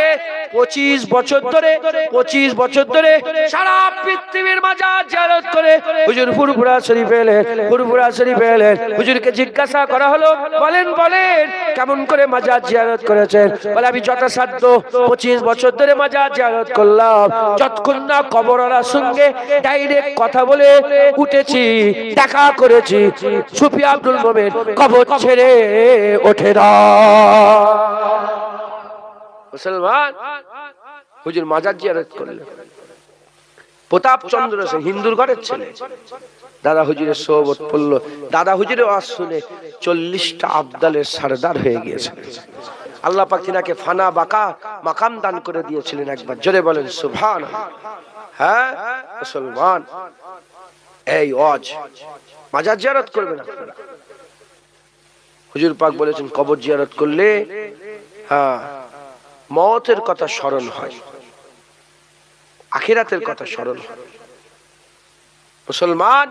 25 বছর ধরে সারা পৃথিবীর মাজার জিয়ারত করে হুজুর ফুরফুরা শরীফে এলেন, ফুরফুরা শরীফে এলেন। হুজুরকে জিজ্ঞাসা করা হলো, বলেন কেমন করে মাজার জিয়ারত করেছেন? বলে, আমি যথাসাধ্য 25 বছর ধরে মাজার জিয়ারত করলাম, যতক্ষণ না কবরওয়ালার সঙ্গে ডাইরেক্ট কথা বলে উঠেছি, দেখা করেছি। সুফি আব্দুল মোমেন কবর ছেড়ে ওঠে না। মুসলমান হুজুর মাজার জিয়ারত করলেন। প্রতাপ চন্দ্র সেন হিন্দুর ঘরের ছেলে, দাদা হুজুরের সোহবত পড়ল। দাদা হুজুরের ওয়াজ শুনে 40টা আবদালের সরদার হয়ে গিয়েছেন। আল্লাহ পাক তিনাকে ফানা বাকা মাকাম দান করে দিয়েছিলেন। একবার জোরে বলেন সুবহানাল্লাহ। হ্যাঁ মুসলমান, এই ওয়াজ মাজার জিয়ারত করবেন আপনারা। হুজুর পাক বলেছেন, কবর জিয়ারত করলে মওতের কথা স্মরণ হয়, আখিরাতের কথা স্মরণ হয়। মুসলমান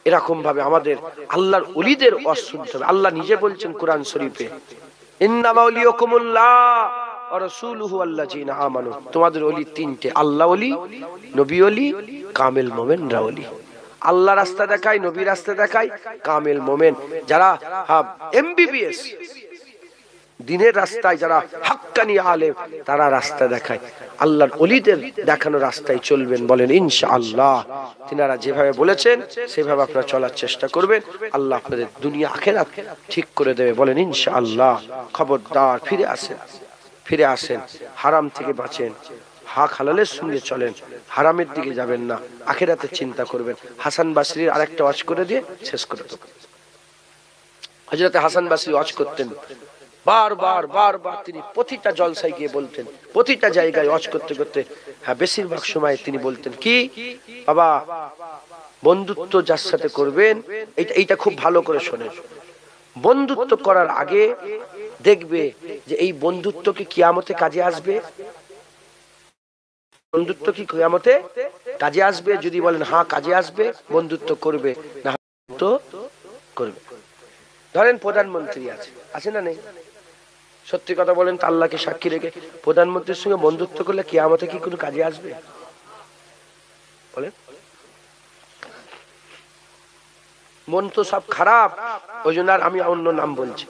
এরকম ভাবে আমাদের আল্লাহর ওলিদের ওয়াজ শুনতে হবে। আল্লাহ নিজে বলছেন কোরআন শরীফে, ইন্নামা ওলিয়াকুমুল্লাহ ওয়া রাসূলুহু আল্লাযীনা আমানু। তোমাদের ওলি তিনটে, আল্লাহ ওলি, নবী ওলি, কামেল মুমিনরা ওলি। আল্লাহ রাস্তা দেখায়, নবী রাস্তা দেখায়, কামেল মোমেন যারা এমবিবিএস দিনের রাস্তায়, যারা হাক্কানি আলেম তারা রাস্তা দেখায়, আল্লাহর ওলিদের দেখানো রাস্তায় চলবেন। বলেন ইনশাআল্লাহ। তিনারা যেভাবে বলেছেন সেভাবে আপনারা চলার চেষ্টা করবেন, আল্লাহ আপনাদের দুনিয়া আখিরাত ঠিক করে দেবে। বলেন ইনশাআল্লাহ। খবরদার ফিরে আসেন, ফিরে আসেন, হারাম থেকে বাঁচেন, হক হালালের সঙ্গে চলেন, হারামের দিকে যাবেন না, আখিরাতের চিন্তা করবেন। হাসান বাসরীর আরেকটা ওয়াজ করে দিয়ে শেষ করে দেব। হযরত হাসান বাসরী ওয়াজ করতেন, বারবার বারবার তিনি প্রতিটা জলসায় গিয়ে বলতেন, প্রতিটা জায়গায় ওয়াজ করতে করতে হ্যাঁ বেশিরভাগ সময় তিনি বলতেন কি, বাবা বন্ধুত্ব যার সাথে করবেন, এইটা খুব ভালো করে শোনেন, বন্ধুত্ব করার আগে দেখবে যে এই বন্ধুত্ব কি কিয়ামতে কাজে আসবে। বন্ধুত্ব কি কিয়ামতে কাজে আসবে? যদি বলেন হ্যাঁ কাজে আসবে, বন্ধুত্ব করবে, না তো করবে। ধরেন প্রধানমন্ত্রী আছে না নেই? সত্যি কথা বলেন তো, আল্লাহকে সাক্ষী রেখে প্রধানমন্ত্রীর সঙ্গে বন্ধুত্ব করলে কিয়ামতে কি কোনো কাজে আসবে? বলেন। মন তো সব খারাপ, ওই জন্য আর আমি অন্য নাম বলছি,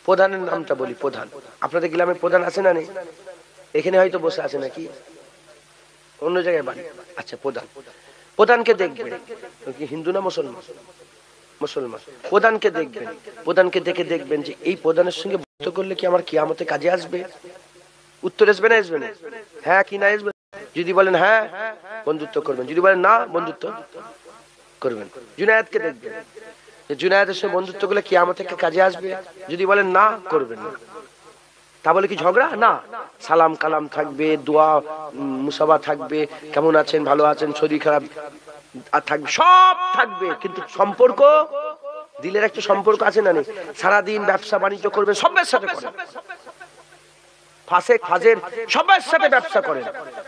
প্রধানের নামটা বলি। প্রধান, আপনাদের গ্রামে প্রধান আছে না নেই? এখানে হয়তো বসে আছে নাকি, অন্য জায়গায় বাড়ি। আচ্ছা, প্রধান, প্রধানকে দেখবেন কি হিন্দু না মুসলমান? মুসলমান। প্রধানকে দেখবেন, প্রধানকে দেখে দেখবেন যে এই প্রধানের সঙ্গে বন্ধুত্ব করলে কি আমার কিয়ামতে কাজে আসবে? উত্তর আসবে না আসবে না? হ্যাঁ কি না আসবে? যদি বলেন হ্যাঁ, বন্ধুত্ব করবেন, যদি বলেন না, বন্ধুত্ব করবেন। জুনায়েদকে দেখবেন যে জুনায়েদের সঙ্গে বন্ধুত্ব করলে কিয়ামতে কাজে আসবে, যদি বলেন না, করবেন না। তা বলে কি ঝগড়া? না, সালাম কালাম থাকবে, দোয়া মুসাবা থাকবে, কেমন আছেন, ভালো আছেন, শরীর খারাপ থাকবে, সব থাকবে, কিন্তু সম্পর্ক, দিলের একটা সম্পর্ক আছে না নেই? সারাদিন ব্যবসা বাণিজ্য করবে, সবার সাথে করেন, ফাসেক ফাজের সবার সাথে ব্যবসা করেন,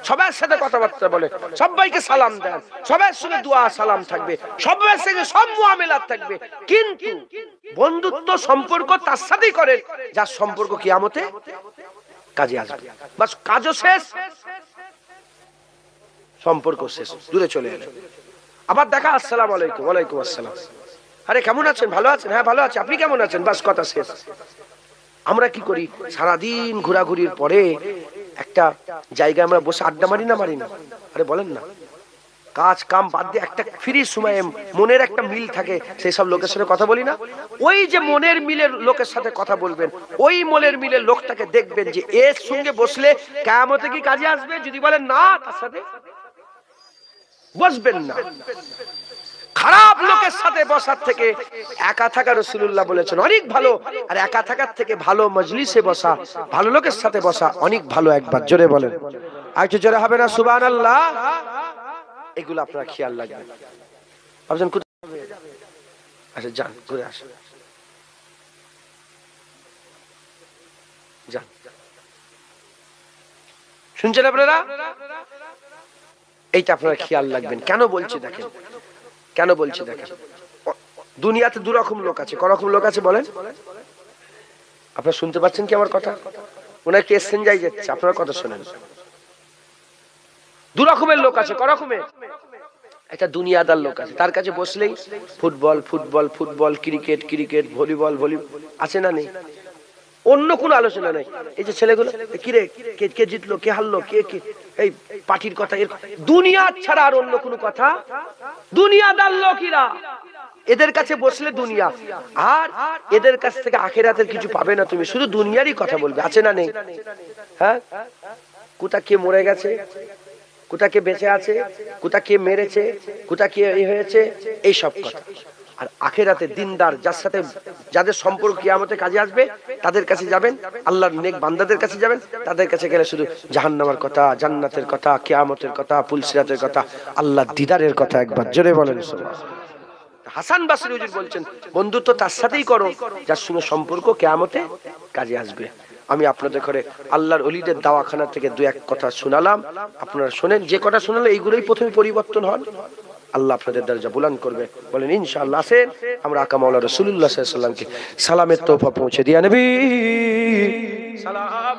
সবার সাথে কথাবার্তা বলে, সবাইকে সালাম দেন, সবার সঙ্গে দোয়া সালাম থাকবে, সবার সঙ্গে সব মুআমেলাত থাকবে, কিন্তু বন্ধুত্ব সম্পর্ক তার সাথেই করেন যার সম্পর্ক কিয়ামতে কাজে আসবে। বাস কাজও শেষ, সম্পর্ক শেষ, দূরে চলে এলেন। আবার দেখা, আসসালামু আলাইকুম। ওয়ালাইকুম আসসালাম। আরে কেমন আছেন? ভালো আছেন? হ্যাঁ ভালো আছি। আপনি কেমন আছেন? বাস কথা শেষ। আমরা কি করি, সারাদিন ঘোরাঘুরির পরে একটা জায়গায় আমরা বসে আড্ডা মারি না, মারি না? আরে বলেন না, কাজ কাম বাদ দিয়ে একটা ফ্রি সময়ে মনের একটা মিল থাকে, সেই সব লোকের সাথে কথা বলি না? ওই যে মনের মিলের লোকের সাথে কথা বলবেন, ওই মনের মিলের লোকটাকে দেখবেন যে এর সঙ্গে বসলে কিয়ামতে কি কাজে আসবে, যদি বলেন না, তার সাথে বসবেন না। খারাপ লোকের সাথে বসার থেকে একা থাকা রাসূলুল্লাহ বলেছেন অনেক ভালো, আর একা থাকার থেকে ভালো মজলিসে বসা, ভালো লোকের সাথে বসা অনেক ভালো। একবার জোরে বলেন, আর একটু জোরে হবে না সুবহানাল্লাহ? এগুলো আপনারা খেয়াল রাখবেন। ভাবছেন কোথায়? আচ্ছা যান, ঘুরে আসেন, যান। শুনছেন আপনারা? এইটা আপনারা খেয়াল রাখবেন। কেন বলছি দেখেন, কেন বলছি দেখেন, দুনিয়াতে দু রকম লোক আছে। করকম লোক আছে বলেন? আপনারা শুনতে পাচ্ছেন কি আমার কথা? ওনার কি এসেন যাই যাচ্ছে, আপনারা কথা শোনেন। দু রকমের লোক আছে। করকমের? একটা দুনিয়াদার লোক আছে, তার কাছে বসলেই football football football, cricket cricket, volleyball volleyball, আছে না নেই? অন্য কোনো আলোচনা নাই। এই যে ছেলেগুলো কিরে, কে জিতলো, কে হারলো, কে এই পার্টির কথা, এর দুনিয়া ছাড়া আর অন্য কোনো কথা। দুনিয়াদার লোকেরা, এদের কাছে বসলে দুনিয়া, আর এদের কাছ থেকে আখিরাতের কিছু পাবে না তুমি, শুধু দুনিয়ারই কথা বলবে, আছে না নেই? হ্যাঁ, কোথা কে মরে গেছে, কোথা কে বেঁচে আছে, কোথা কে মেরেছে, কোথা কে এই হয়েছে, এই সব কথা। আর আখিরাতে দিনদার, যার সাথে যাদের সম্পর্ক কিয়ামতে কাজে আসবে, তাদের কাছে যাবেন, আল্লাহর নেক বান্দাদের কাছে যাবেন, তাদের কাছে গেলে শুধু জাহান্নামের কথা, জান্নাতের কথা, কিয়ামতের কথা, পুলসিরাতের কথা, আল্লাহর দিদারের কথা। একবার জোরে বলেন সুবহানাল্লাহ। হাসান বাসরী হুজুর বলছেন বন্ধুত্ব তার সাথেই করো যার সঙ্গে সম্পর্ক কিয়ামতে কাজে আসবে। আমি আপনাদের ঘরে আল্লাহর ওলিদের দাওয়াখানা থেকে দু এক কথা শোনালাম, আপনারা শোনেন। যে কথা শোনালে এইগুলোই প্রথমে পরিবর্তন হন, আল্লাহ আপনাদের দরজা বুলন্দ করবে। বলেন ইনশাআল্লাহ। আসেন আমরা আকা মাওলানা রাসূলুল্লাহ সাল্লাল্লাহু আলাইহি ওয়াসাল্লামকে সালামের তোহফা পৌঁছে দিয়া নবী সালাম।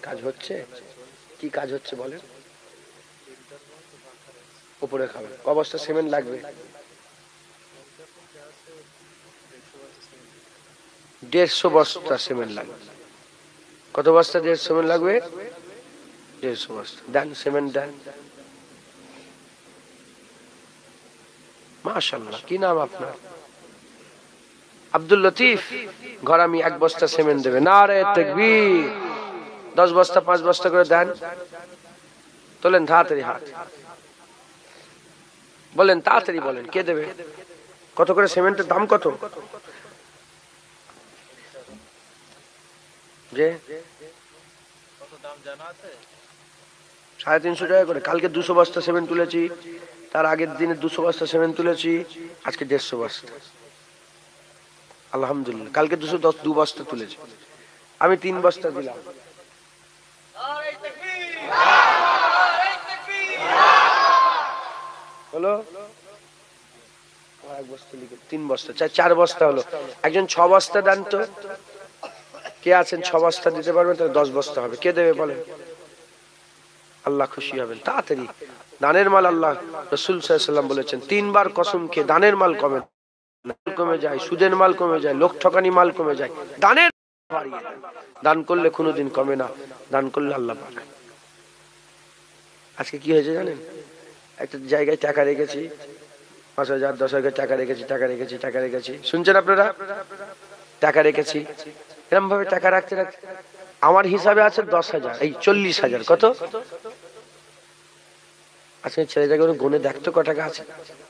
কাজ হচ্ছে? কি কাজ হচ্ছে বলেন? উপরে খাবেন। ক বস্তা সিমেন্ট লাগবে? 150 বস্তা সিমেন্ট লাগবে। কত বস্তা 150 সিমেন্ট লাগবে? 150 বস্তা। দেন সিমেন্ট দেন। মাশাআল্লাহ, কি নাম আপনার? আব্দুল লতিফ। ঘর আমি 1 বস্তা সিমেন্ট দেবে। নারে তাকবীর। 10 বস্তা 5 বস্তা করে দেন। তোলেন তাড়াতাড়ি হাত। বলেন তাড়াতাড়ি বলেন, কে দেবে? কত করে সিমেন্টের দাম কত? যে কত দাম জানা আছে? 350 টাকা করে। কালকে 200 বস্তা সিমেন্ট তুলেছি, তার আগের দিনে 200 বস্তা সিমেন্ট তুলেছি, আজকে 150 বস্তা। আলহামদুলিল্লাহ। কালকে 202 বস্তা তুলেছি, আমি 3 বস্তা দিলাম। হলো 1 বস্তা লিখে 3 বস্তা, 4 বস্তা হলো। একজন 6 বস্তা দেন তো। কে আছেন 6 বস্তা দিতে পারবেন? তাহলে 10 বস্তা হবে। কে দেবে বলেন? আল্লাহ খুশি হবেন। তাড়াতাড়ি দানের মাল, আল্লাহ রাসূল সাল্লাল্লাহু আলাইহি ওয়াসাল্লাম বলেছেন 3 বার কসম খেয়ে দানের মাল কমে যায়, সুদের মাল কমে যায়, লোক ঠকানি মাল কমে যায়, দানের বাড়িয়ে দেয়। দান করলে কোনোদিন কমে না, দান করলে আল্লাহ বাড়ায়। আজকে কি হয়েছে জানেন? একটা জায়গায় টাকা রেখেছি, 5,000 10,000 টাকা রেখেছি। শুনছেন আপনারা? টাকা রেখেছি, এরকম ভাবে টাকা রাখতে রাখতে আমার হিসাবে আছে 10,000, এই 40,000। কত? আজকে ছেলেটাকে গুনে দেখতো ক টাকা আছে,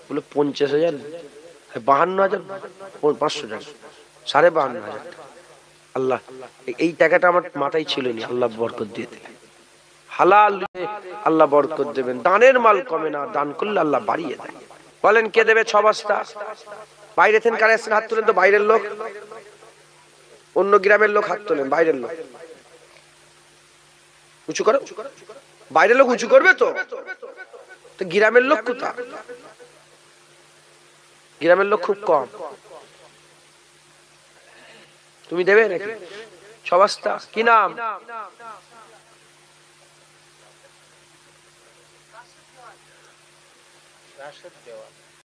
বলে 50,000, 52,000, 500 টাকা, 52,500 টাকা। আল্লাহ, এই টাকাটা আমার মাথায় ছিল না, আল্লাহ বরকত দিয়ে দিলেন। হালাল আল্লাহ বরকত দেবেন। দানের মাল কমে না, দান করলে আল্লাহ বাড়িয়ে দেয়। বলেন কে দেবে 6 বস্তা? বাইরে থেকে কারে আসছেন হাত তোলেন তো। বাইরের লোক, অন্য গ্রামের লোক হাত তোলেন। বাইরের লোক উঁচু করো। বাইরের লোক উঁচু করবে তো। গ্রামের লোক কোথায়? গ্রামের লোক খুব কম। তুমি দেবে নাকি 6 বস্তা? কি নাম?